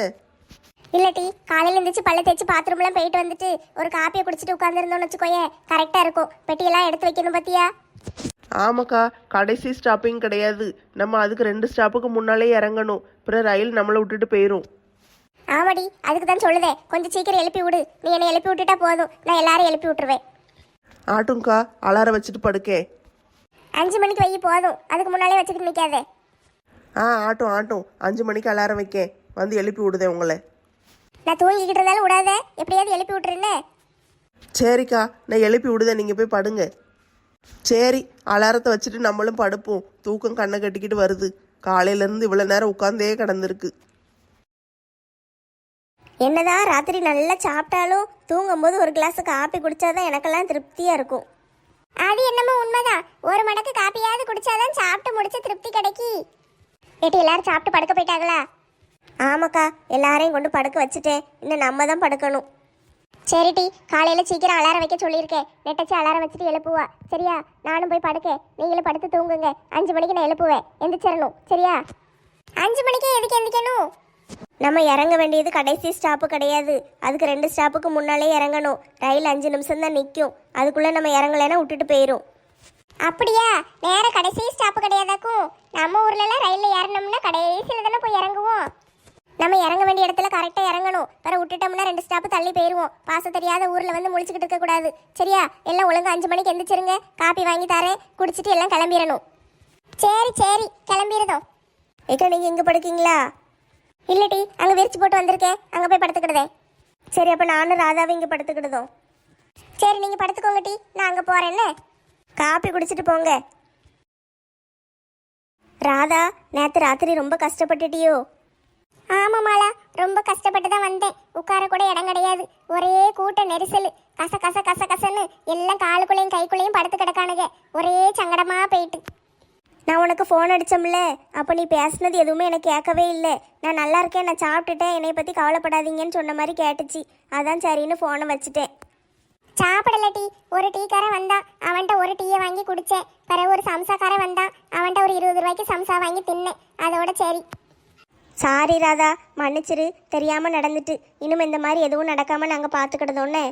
இல்லட்டி, காலையில் எழுந்திரிச்சு பல்ல தேய்ச்சி பாத்ரூம்லாம் போயிட்டு வந்துட்டு ஒரு காப்பியை குடிச்சிட்டு உட்காந்துருந்தோம்னு வச்சுக்கோயே, கரெக்டாக இருக்கும். பெட்டியெல்லாம் எடுத்து வைக்கணும் பார்த்தியா? ஆமாக்கா, கடைசி ஸ்டாப்பிங் கிடையாது. நம்ம அதுக்கு 2 ஸ்டாப்புக்கு முன்னாலே இறங்கணும். அப்புறம் ரயில் நம்மளை விட்டுட்டு போயிடும். ஆமாடி, அதுக்கு தான் சொல்லுதே, கொஞ்சம் சீக்கிரம் எழுப்பி விடு. நீ என்னை எழுப்பி விட்டுட்டா போதும், நான் எல்லாரும் எழுப்பி விட்டுருவேன். ஆட்டும்க்கா, அலாரம் வச்சுட்டு படுக்கே. 5 மணிக்கு வை போதும், அதுக்கு முன்னாலே வச்சுக்கிட்டு நிற்காதே. ஆட்டும் 5 மணிக்கு அலாரம் வைக்கேன். வந்து எழுப்பி விடுதேன் உங்களை. நான் தூங்கிக்கிட்டு இருந்தாலும் விடாத, எப்படியாவது எழுப்பி விட்டுருன்னு. சரிக்கா, நான் எழுப்பி விடுதேன். நீங்கள் போய் படுங்க. சரி, அலாரத்தை வச்சுட்டு நம்மளும் படுப்போம். தூக்கம் கண்ணை கட்டிக்கிட்டு வருது. காலையிலேருந்து இவ்வளோ நேரம் உட்காந்தே கிடந்திருக்கு. என்னதான் ராத்திரி நல்லா சாப்பிட்டாலும் தூங்கும்போது ஒரு கிளாஸ் காப்பி குடிச்சாதான் எனக்கெல்லாம் திருப்தியாக இருக்கும். அது என்னமோ உண்மைதான். ஒரு மடக்கு காப்பியாவது குடிச்சாதான் சாப்பிட்டு முடிச்ச திருப்தி கிடைக்கி. ஏட்டி எல்லாரும் சாப்பிட்டு படுக்க போயிட்டாங்களா? ஆமாக்கா, எல்லாரையும் கொண்டு படுக்க வச்சுட்டேன். இன்னும் நம்ம தான் படுக்கணும். சரிட்டி, காலையில் சீக்கிரம் அலாரம் வைக்க சொல்லியிருக்கேன். நெட்டச்சி அலாரம் வச்சுட்டு எழுப்புவா. சரியா? நானும் போய் படுக்கேன், நீங்களும் படுத்து தூங்குங்க. 5 மணிக்கு நான் எழுப்புவேன், எந்திரிச்சிடணும். சரியா? 5 மணிக்கே எதுக்கு எந்திரிக்கணும்? நம்ம இறங்க வேண்டியது கடைசி ஸ்டாப்பு கிடையாது. அதுக்கு 2 ஸ்டாப்புக்கு முன்னாலே இறங்கணும். ரயில் 5 நிமிஷம் தான் நிற்கும். அதுக்குள்ளே நம்ம இறங்கலைன்னா விட்டுட்டு போயிடும். அப்படியா? நேரம் கடைசி ஸ்டாப்பு கிடையாதாக்கும். நம்ம ஊர்லலாம் ரயிலில் ஏறணும்னா கடைசியில் தானே போய் இறங்குவோம். நம்ம இறங்க வேண்டிய இடத்துல கரெக்டாக இறங்கணும். பிற விட்டுட்டோம்னா 2 ஸ்டாப்பு தள்ளி போயிடுவோம். பாச தெரியாத ஊரில் வந்து முழிச்சுக்கிட்டு இருக்கக்கூடாது. சரியா? எல்லாம் ஒழுங்கு 5 மணிக்கு எந்திரிச்சிருங்க. காப்பி வாங்கி தரேன், குடிச்சிட்டு எல்லாம் கிளம்பிடணும். சரி கிளம்பிடுதோம். ஏக்கா நீங்கள் எங்கே படுக்கீங்களா? இல்லட்டி, அங்கே விரிச்சு போட்டு வந்திருக்கேன், அங்கே போய் படுத்துக்கிடுதேன். சரி, அப்போ நானும் ராதாவும் இங்கே படுத்துக்கிடுதோம். சரி, நீங்கள் படுத்துக்கோங்க டி, நான் அங்கே போகிறேன்னு. காப்பி குடிச்சிட்டு போங்க. ராதா, நேற்று ராத்திரி ரொம்ப கஷ்டப்பட்டுட்டியோ? ஆமாம் மாலா, ரொம்ப கஷ்டப்பட்டு தான் வந்தேன். உட்கார கூட இடம் கிடையாது. ஒரே கூட்ட நெரிசல். கசன்னு எல்லாம் காலுக்குள்ளேயும் கைக்குள்ளேயும் படுத்து கிடக்கானுங்க. ஒரே சங்கடமாக போயிட்டு. நான் உனக்கு ஃபோன் அடித்தோம்ல, அப்போ நீ பேசுனது எதுவுமே எனக்கு கேட்கவே இல்லை. நான் நல்லா இருக்கேன், நான் சாப்பிட்டுட்டேன், என்னை பற்றி கவலைப்படாதீங்கன்னு சொன்ன மாதிரி கேட்டுச்சு. அதான் சரின்னு ஃபோனை வச்சுட்டேன். சாப்பிடல டீ. ஒரு டீக்காரன் வந்தான், அவன்கிட்ட ஒரு டீயை வாங்கி குடித்தேன். பிறகு ஒரு சம்சாக்காரன் வந்தான், அவன்கிட்ட ஒரு 20 ரூபாய்க்கு சம்சா வாங்கி தின்னேன். அதோட சரி. சாரி ராதா, மன்னிச்சிரு, தெரியாமல் நடந்துட்டு. இனிமே இந்த மாதிரி எதுவும் நடக்காமல் நாங்கள் பார்த்துக்கிட்டதோன்னே.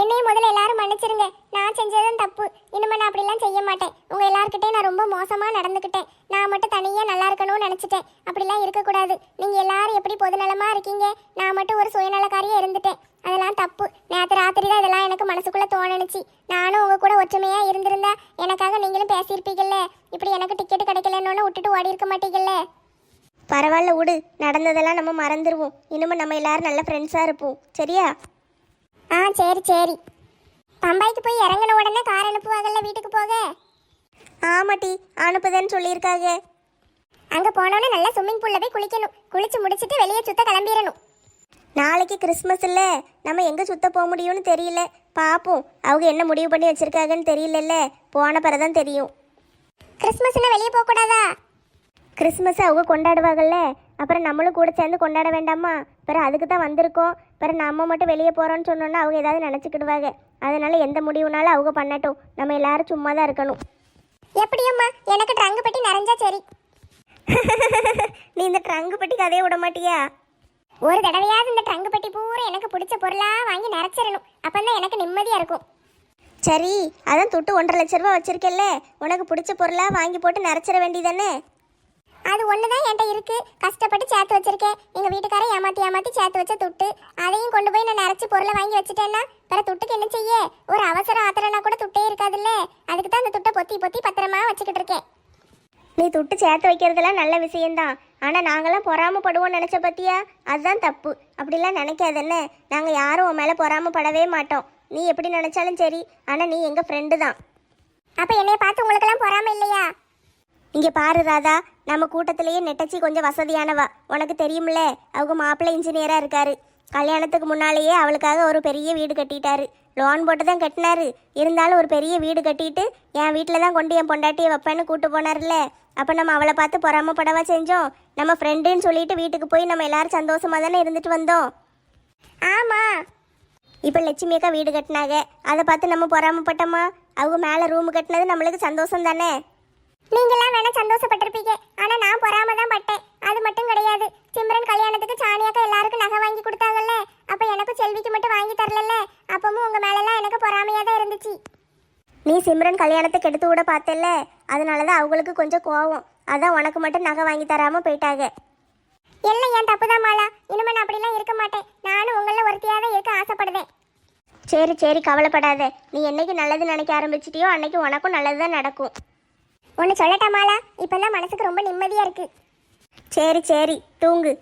என்னையும் முதல்ல எல்லாரும் மன்னிச்சிருங்க. நான் செஞ்சதும் தப்பு. இனிமே நான் அப்படிலாம் செய்ய மாட்டேன். உங்கள் எல்லாருக்கிட்டே நான் ரொம்ப மோசமாக நடந்துக்கிட்டேன். நான் மட்டும் தனியாக நல்லா இருக்கணும்னு நினச்சிட்டேன். அப்படிலாம் இருக்கக்கூடாது. நீங்கள் எல்லாரும் எப்படி பொதுநலமாக இருக்கீங்க, நான் மட்டும் ஒரு சுயநலக்காரியாக இருந்துட்டேன். அதெல்லாம் தப்பு. நேற்று ராத்திரி தான் இதெல்லாம் எனக்கு மனசுக்குள்ளே தோணுச்சு. நானும் உங்கள் கூட ஒற்றுமையாக இருந்திருந்தா எனக்காக நீங்களும் பேசியிருப்பீங்கல்ல. இப்படி எனக்கு டிக்கெட்டு கிடைக்கலன்னு விட்டுட்டு ஓடி இருக்க மாட்டீங்கல்ல. பரவாயில்ல விடு, நடந்ததெல்லாம் நம்ம மறந்துடுவோம். இனிமேல் நம்ம எல்லாரும் நல்ல ஃப்ரெண்ட்ஸாக இருப்போம். சரியா? சரி. பம்பாய்க்கு போய் இறங்கின உடனே கார் அனுப்புவாங்கல்ல வீட்டுக்கு போக? ஆமாட்டி, அனுப்புதேன்னு சொல்லியிருக்காங்க. அங்கே போனோன்னே நல்லா ஸ்விம்மிங் பூலில் போய் குளிக்கணும். குளிச்சு முடிச்சுட்டு வெளியே சுத்த கிளம்பிடணும். நாளைக்கு கிறிஸ்மஸ் இல்லை, நம்ம எங்கே சுத்த போக முடியும்னு தெரியல. பார்ப்போம், அவங்க என்ன முடிவு பண்ணி வச்சிருக்காங்கன்னு தெரியலல்ல, போன பிறதான் தெரியும். கிறிஸ்மஸ்னா வெளியே போகக்கூடாதா? கிறிஸ்மஸ் அவங்க கொண்டாடுவாங்கல்ல, அப்புறம் நம்மளும் கூட சேர்ந்து கொண்டாட வேண்டாமா? பிறகு அதுக்கு தான் வந்திருக்கோம். பிறகு நம்ம மட்டும் வெளியே போகிறோன்னு சொன்னோன்னா அவங்க ஏதாவது நினச்சிக்கிடுவாங்க. அதனால எந்த முடிவுனாலும் அவங்க பண்ணட்டும், நம்ம எல்லாரும் சும்மா தான் இருக்கணும். எப்படியம்மா, எனக்கு ட்ரங்கு பெட்டி நிறைஞ்சா சரி. நீ இந்த ட்ரங்கு பெட்டி கதையை விட மாட்டியா? ஒரு தடவையாவது இந்த ட்ரங்கு பெட்டி பூரா எனக்கு பிடிச்ச பொருளாக வாங்கி நிறச்சிடணும், அப்போ எனக்கு நிம்மதியாக இருக்கும். சரி, அதான் தொட்டு 1.5 லட்ச ரூபா வச்சிருக்கேல்ல, உனக்கு பிடிச்ச பொருளாக வாங்கி போட்டு நிறச்சிட வேண்டியதானே? அது ஒன்று தான் என்கிட்ட இருக்கு, கஷ்டப்பட்டு சேர்த்து வச்சிருக்கேன். எங்கள் வீட்டுக்காரன் ஏமாற்றி சேர்த்து வச்ச துட்டு, அதையும் கொண்டு போய் நான் நிறச்சி பொருளை வாங்கி வச்சுட்டேன்னா வேற துட்டுக்கு என்ன செய்ய? ஒரு அவசரம் ஆத்திரனா கூட துட்டே இருக்காதுல்ல, அதுக்கு தான் அந்த துட்டை பொத்தி பொத்தி பத்திரமா வச்சுக்கிட்டு இருக்கேன். நீ துட்டு சேர்த்து வைக்கிறதுலாம் நல்ல விஷயம்தான், ஆனால் நாங்களாம் பொறாமப்படுவோம்னு நினச்ச பத்தியா? அதுதான் தப்பு. அப்படிலாம் நினைக்காதல்ல, நாங்கள் யாரும் உன் மேலே பொறாமப்படவே மாட்டோம். நீ எப்படி நினச்சாலும் சரி, ஆனால் நீ எங்கள் ஃப்ரெண்டு தான். அப்போ என்னைய பார்த்து உங்களுக்கெல்லாம் பொறாம இல்லையா? இங்கே பாரு ராதா, நம்ம கூட்டத்திலேயே நெட்டச்சி கொஞ்சம் வசதியானவா, உனக்கு தெரியும்ல. அவங்க மாப்பிள்ளை இன்ஜினியராக இருக்காரு. கல்யாணத்துக்கு முன்னாலேயே அவளுக்காக ஒரு பெரிய வீடு கட்டிட்டாரு. லோன் போட்டு தான் கட்டினாரு, இருந்தாலும் ஒரு பெரிய வீடு கட்டிட்டு என் வீட்டில் தான் கொண்டு என் பொண்டாட்டியை வைப்பேன்னு கூட்டு போனார்ல. அப்போ நம்ம அவளை பார்த்து பொறாமப்படவா செஞ்சோம்? நம்ம ஃப்ரெண்டுன்னு சொல்லிட்டு வீட்டுக்கு போய் நம்ம எல்லாரும் சந்தோஷமாக தானே இருந்துட்டு வந்தோம். ஆமாம், இப்போ லட்சுமி அக்கா வீடு கட்டினாங்க, அதை பார்த்து நம்ம பொறாமப்பட்டோமா? அவங்க மேலே ரூம் கட்டினது நம்மளுக்கு சந்தோஷம் தானே? நீங்களாம் வேணா சந்தோஷப்பட்டிருப்பீங்க, ஆனால் நான் பொறாம தான் பட்டேன். அது மட்டும் கிடையாது, சிம்ரன் கல்யாணத்துக்கு சாணியாக்கா எல்லாருக்கும் நகை வாங்கி கொடுத்தாங்கல்ல, அப்போ எனக்கும் செல்விக்கு மட்டும் வாங்கி தரல. அப்பவும் உங்கள் மேலெல்லாம் எனக்கு பொறாமையாக தான் இருந்துச்சு. நீ சிம்ரன் கல்யாணத்துக்கு எடுத்து கூட பார்த்தல, அதனால தான் அவங்களுக்கு கொஞ்சம் கோவம். அதான் உனக்கு மட்டும் நகை வாங்கி தராமல் போயிட்டாங்க. எல்லாம் என் தப்பு தான் மாலா, இனிமே நான் அப்படிலாம் இருக்க மாட்டேன். நானும் உங்களில் ஒருத்தியாக தான் இருக்க ஆசைப்படுவேன். சரி சரி, கவலைப்படாத. நீ என்னைக்கு நல்லது நினைக்க ஆரம்பிச்சிட்டியோ அன்னைக்கு உனக்கும் நல்லது தான் நடக்கும். ஒன்று சொல்லட்டா மாலா, இப்போல்லாம் மனசுக்கு ரொம்ப நிம்மதியாக இருக்கு. சரி சரி, தூங்கு.